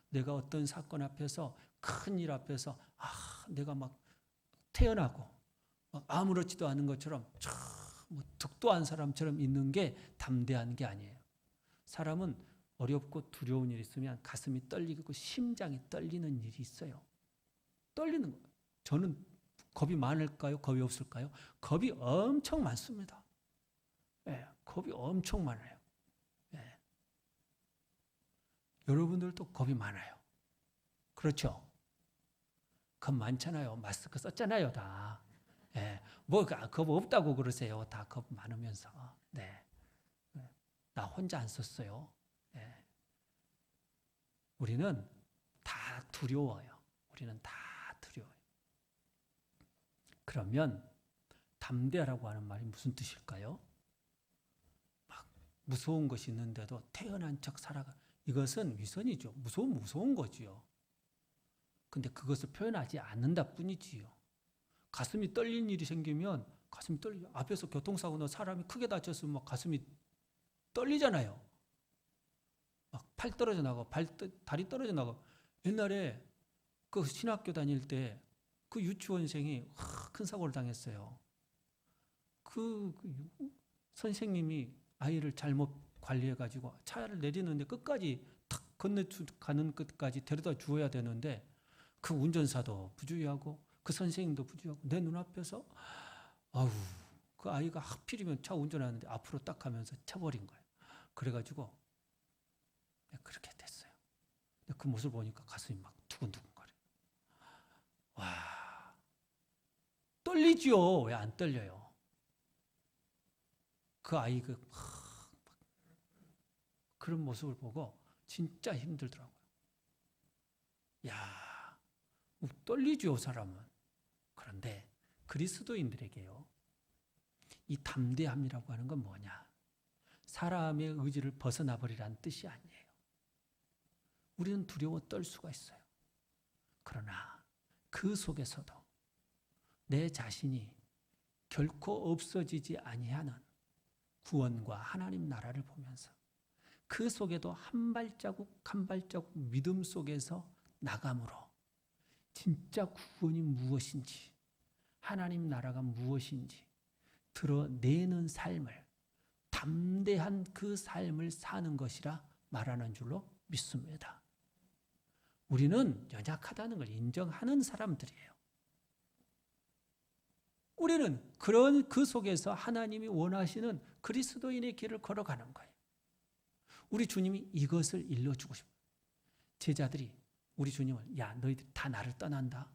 내가 어떤 사건 앞에서, 큰 일 앞에서 내가 막 태어나고 막 아무렇지도 않은 것처럼 뭐 득도한 사람처럼 있는 게 담대한 게 아니에요. 사람은 어렵고 두려운 일이 있으면 가슴이 떨리고 심장이 떨리는 일이 있어요. 떨리는 거예요. 저는 겁이 많을까요? 겁이 없을까요? 겁이 엄청 많습니다. 예, 겁이 엄청 많아요. 예. 여러분들도 겁이 많아요. 그렇죠? 겁 많잖아요. 마스크 썼잖아요, 다. 예, 뭐 겁 없다고 그러세요. 다 겁 많으면서. 네, 나 혼자 안 썼어요. 예. 우리는 다 두려워요. 우리는 다 두려워요. 그러면 담대하라고 하는 말이 무슨 뜻일까요? 막 무서운 것이 있는데도 태어난 척 살아가. 이것은 위선이죠. 무서운 거지요. 근데 그것을 표현하지 않는다 뿐이지요. 가슴이 떨리는 일이 생기면 가슴이 떨리죠. 앞에서 교통사고 나 사람이 크게 다쳤으면 막 가슴이 떨리잖아요. 막 팔 떨어져 나가고 다리 떨어져 나가고. 옛날에 그 신학교 다닐 때 그 유치원생이 큰 사고를 당했어요. 그 선생님이 아이를 잘못 관리해가지고 차를 내리는데 끝까지 탁 건너가는 끝까지 데려다 주어야 되는데 그 운전사도 부주의하고 그 선생님도 부주의하고 내 눈앞에서 그 아이가 하필이면 차 운전하는데 앞으로 딱 가면서 쳐버린 거예요. 그래가지고 그렇게 됐어요. 근데 그 모습을 보니까 가슴이 막 두근두근거려요. 와, 떨리지요. 왜 안 떨려요? 그 아이가 그런 모습을 보고 진짜 힘들더라고요. 야, 떨리죠, 사람은. 그런데 그리스도인들에게요, 이 담대함이라고 하는 건 뭐냐? 사람의 의지를 벗어나 버리라는 뜻이 아니에요. 우리는 두려워 떨 수가 있어요. 그러나 그 속에서도 내 자신이 결코 없어지지 아니하는 구원과 하나님 나라를 보면서 그 속에도 한 발자국 한 발자국 믿음 속에서 나감으로 진짜 구원이 무엇인지, 하나님 나라가 무엇인지 드러내는 삶을, 담대한 그 삶을 사는 것이라 말하는 줄로 믿습니다. 우리는 연약하다는 걸 인정하는 사람들이에요. 우리는 그런 그 속에서 하나님이 원하시는 그리스도인의 길을 걸어가는 거예요. 우리 주님이 이것을 일러주고 싶어요. 제자들이 우리 주님을, 야, 너희들 다 나를 떠난다,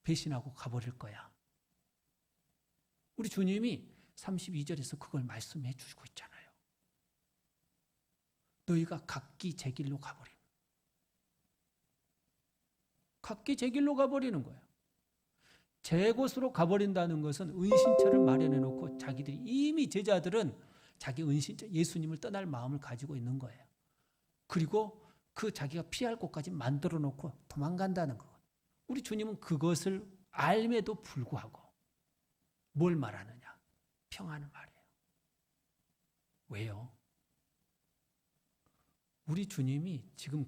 배신하고 가버릴 거야. 우리 주님이 32절에서 그걸 말씀해 주시고 있잖아요. 너희가 각기 제 길로 가버리는, 각기 제 길로 가버리는 거예요. 제 곳으로 가버린다는 것은 은신처를 마련해 놓고 자기들이 이미, 제자들은 자기 은신처 예수님을 떠날 마음을 가지고 있는 거예요. 그리고 그 자기가 피할 곳까지 만들어 놓고 도망간다는 것. 우리 주님은 그것을 알매도 불구하고 뭘 말하느냐? 평안을 말해요. 왜요? 우리 주님이 지금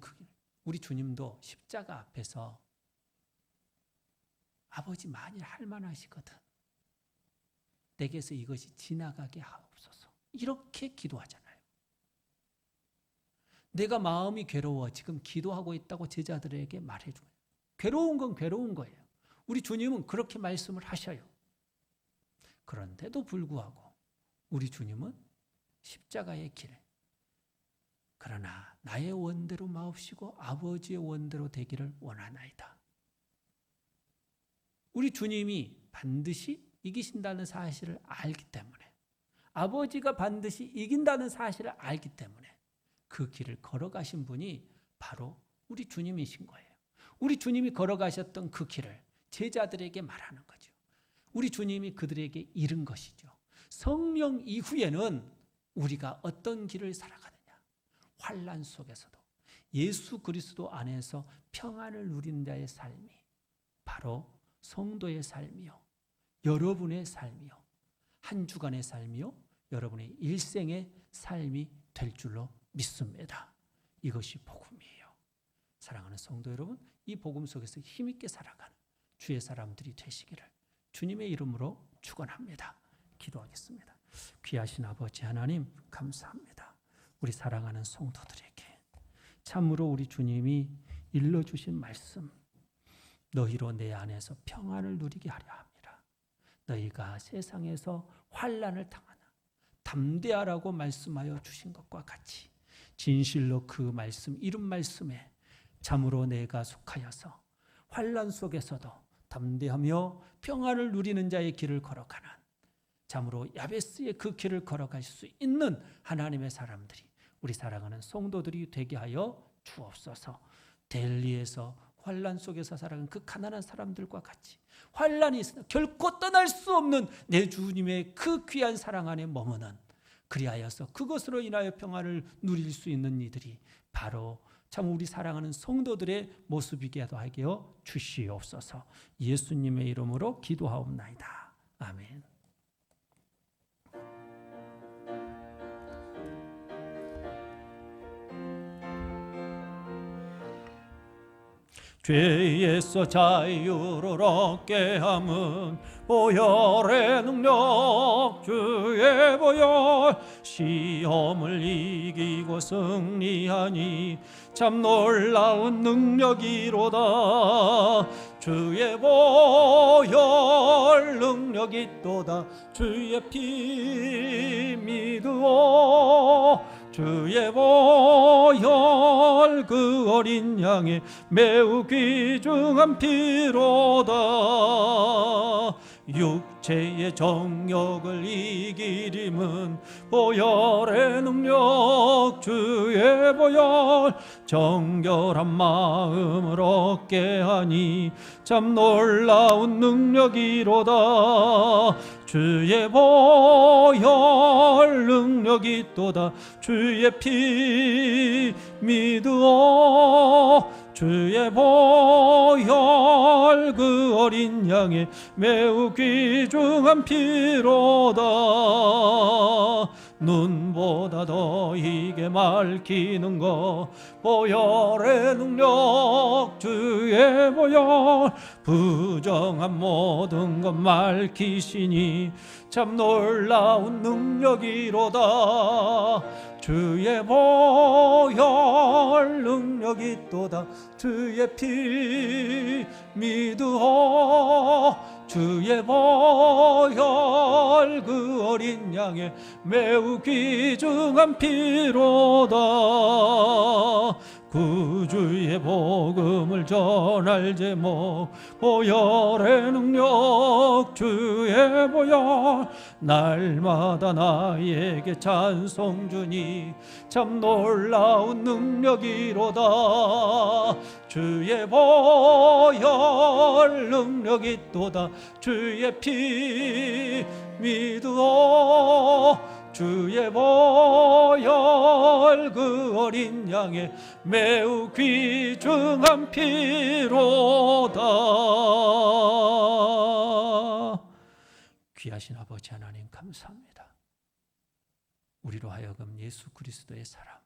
우리 주님도 십자가 앞에서 아버지, 만일 할 만하시거든 내게서 이것이 지나가게 하옵소서, 이렇게 기도하잖아요. 내가 마음이 괴로워 지금 기도하고 있다고 제자들에게 말해줘요. 괴로운 건 괴로운 거예요. 우리 주님은 그렇게 말씀을 하셔요. 그런데도 불구하고 우리 주님은 십자가의 길, 그러나 나의 원대로 마옵시고 아버지의 원대로 되기를 원하나이다. 우리 주님이 반드시 이기신다는 사실을 알기 때문에, 아버지가 반드시 이긴다는 사실을 알기 때문에 그 길을 걸어가신 분이 바로 우리 주님이신 거예요. 우리 주님이 걸어가셨던 그 길을 제자들에게 말하는 거죠. 우리 주님이 그들에게 이른 것이죠. 성령 이후에는 우리가 어떤 길을 살아가느냐? 환난 속에서도 예수 그리스도 안에서 평안을 누리는 자의 삶이 바로 성도의 삶이요, 여러분의 삶이요, 한 주간의 삶이요, 여러분의 일생의 삶이 될 줄로 믿습니다. 이것이 복음이에요. 사랑하는 성도 여러분, 이 복음 속에서 힘있게 살아가는 주의 사람들이 되시기를 주님의 이름으로 축원합니다. 기도하겠습니다. 귀하신 아버지 하나님, 감사합니다. 우리 사랑하는 성도들에게 참으로 우리 주님이 일러주신 말씀, 너희로 내 안에서 평안을 누리게 하려 합니다. 너희가 세상에서 환난을 당하나 담대하라고 말씀하여 주신 것과 같이 진실로 그 말씀, 이른 말씀에 참으로 내가 속하여서 환난 속에서도 담대하며 평안을 누리는 자의 길을 걸어가는, 참으로 야베스의 그 길을 걸어갈 수 있는 하나님의 사람들이, 우리 사랑하는 성도들이 되게 하여 주옵소서. 델리에서 환난 속에서 살아가는 그 가난한 사람들과 같이 환난이 있으나 결코 떠날 수 없는 내 주님의 그 귀한 사랑 안에 머무는, 그리하여서 그것으로 인하여 평안을 누릴 수 있는 이들이 바로 참 우리 사랑하는 성도들의 모습이게 하게 하여 주시옵소서. 예수님의 이름으로 기도하옵나이다. 아멘. 죄에서 자유를 얻게 함은 보혈의 능력, 주의 보혈, 시험을 이기고 승리하니 참 놀라운 능력이로다. 주의 보혈 능력이 있도다. 주의 피 믿으오. 주의 보혈 어린 양의 매우 귀중한 피로다. 육체의 정욕을 이기림은 보혈의 능력, 주의 보혈 정결한 마음을 얻게 하니 참 놀라운 능력이로다. 주의 보혈 능력이 또다. 주의 피 믿으오. 주의 보혈 그 어린 양의 매우 귀중한 피로다. 눈보다 더 이게 밝히는 것 보혈의 능력, 주의 보혈 부정한 모든 것 밝히시니 참 놀라운 능력이로다. 주의 보혈 능력이 또다. 주의 피 믿으오. 주의 보혈 그 어린 양의 매우 귀중한 피로다. 구주의 복음을 전할 제목 보혈의 능력, 주의 보혈 날마다 나에게 찬송 주니 참 놀라운 능력이로다. 주의 보혈 능력이 또다. 주의 피 믿으오. 주의 보혈 그 어린 양의 매우 귀중한 피로다. 귀하신 아버지 하나님 감사합니다. 우리로 하여금 예수 그리스도의 사랑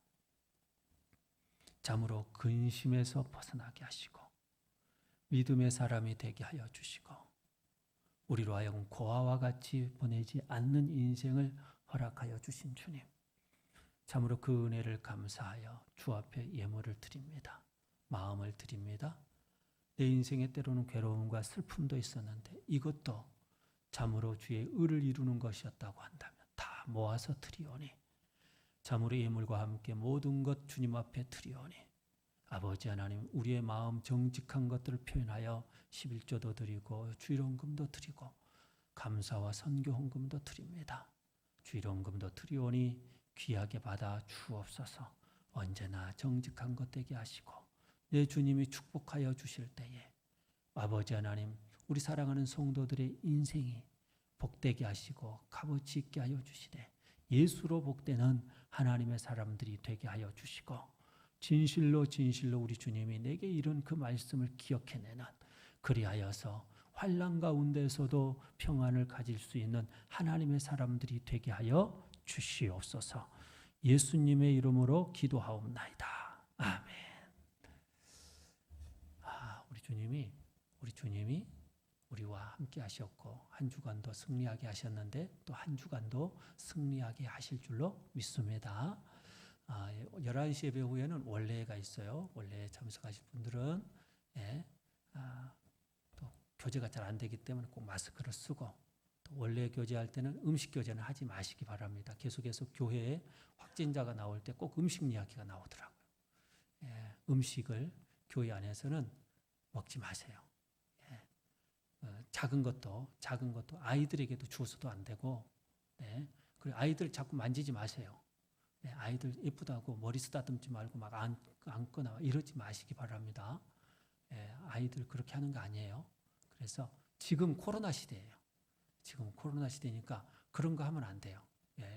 참으로 근심에서 벗어나게 하시고 믿음의 사람이 되게 하여 주시고 우리로 하여금 고아와 같이 보내지 않는 인생을 허락하여 주신 주님, 참으로 그 은혜를 감사하여 주 앞에 예물을 드립니다. 마음을 드립니다. 내 인생에 때로는 괴로움과 슬픔도 있었는데 이것도 참으로 주의 의를 이루는 것이었다고 한다면 다 모아서 드리오니 참으로 예물과 함께 모든 것 주님 앞에 드리오니 아버지 하나님, 우리의 마음 정직한 것들을 표현하여 11조도 드리고 주일헌금도 드리고 감사와 선교 헌금도 드립니다. 주일헌금도 드리오니 귀하게 받아 주옵소서. 언제나 정직한 것 되게 하시고 내 주님이 축복하여 주실 때에 아버지 하나님, 우리 사랑하는 성도들의 인생이 복되게 하시고 값어치 있게 하여 주시되 예수로 복되는 하나님의 사람들이 되게 하여 주시고 진실로 진실로 우리 주님이 내게 이룬 그 말씀을 기억해내는, 그리하여서 환난 가운데서도 평안을 가질 수 있는 하나님의 사람들이 되게 하여 주시옵소서. 예수님의 이름으로 기도하옵나이다. 아멘. 우리 주님이 우리와 함께 하셨고 한 주간도 승리하게 하셨는데 또 한 주간도 승리하게 하실 줄로 믿습니다. 11시 예배 후에는 원래가 있어요. 원래 참석하실 분들은 또 교제가 잘 안 되기 때문에 꼭 마스크를 쓰고, 또 원래 교제할 때는 음식 교제는 하지 마시기 바랍니다. 계속해서 교회에 확진자가 나올 때 꼭 음식 이야기가 나오더라고요. 음식을 교회 안에서는 먹지 마세요. 작은 것도 아이들에게도 주어서도 안 되고, 그리고 아이들 자꾸 만지지 마세요. 아이들 예쁘다고 머리 쓰다듬지 말고 막 안거나 이러지 마시기 바랍니다. 아이들 그렇게 하는 거 아니에요. 그래서 지금 코로나 시대예요. 지금 코로나 시대니까 그런 거 하면 안 돼요.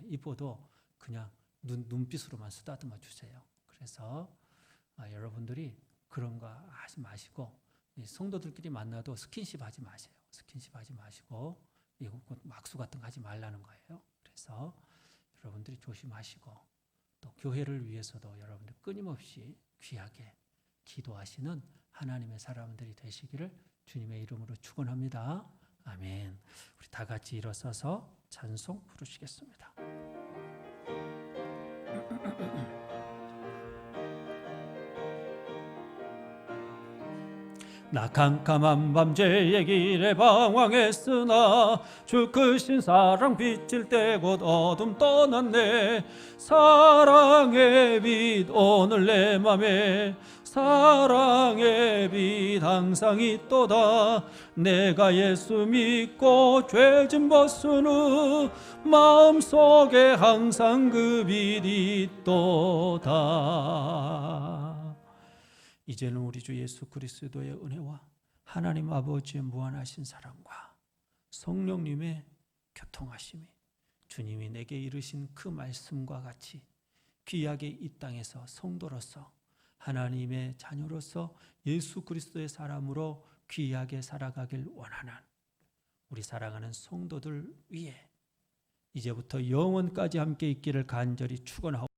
이뻐도 그냥 눈빛으로만 쓰다듬어 주세요. 그래서 여러분들이 그런 거 하지 마시고, 성도들끼리 만나도 스킨십 하지 마세요. 스킨십 하지 마시고 이거 막수 같은 거 하지 말라는 거예요. 그래서 여러분들이 조심하시고 또 교회를 위해서도 여러분들 끊임없이 귀하게 기도하시는 하나님의 사람들이 되시기를 주님의 이름으로 축원합니다. 아멘. 우리 다 같이 일어서서 찬송 부르시겠습니다. 나 캄캄한 밤 죄의 길에 방황했으나 주 크신 사랑 빛일 때 곧 어둠 떠났네. 사랑의 빛 오늘 내 맘에 사랑의 빛 항상 있도다. 내가 예수 믿고 죄 좀 벗은 후 마음속에 항상 그 빛 있도다. 이제는 우리 주 예수 그리스도의 은혜와 하나님 아버지의 무한하신 사랑과 성령님의 교통하심이 주님이 내게 이르신 그 말씀과 같이 귀하게 이 땅에서 성도로서 하나님의 자녀로서 예수 그리스도의 사람으로 귀하게 살아가길 원하는 우리 사랑하는 성도들 위해 이제부터 영원까지 함께 있기를 간절히 축원하옵니다.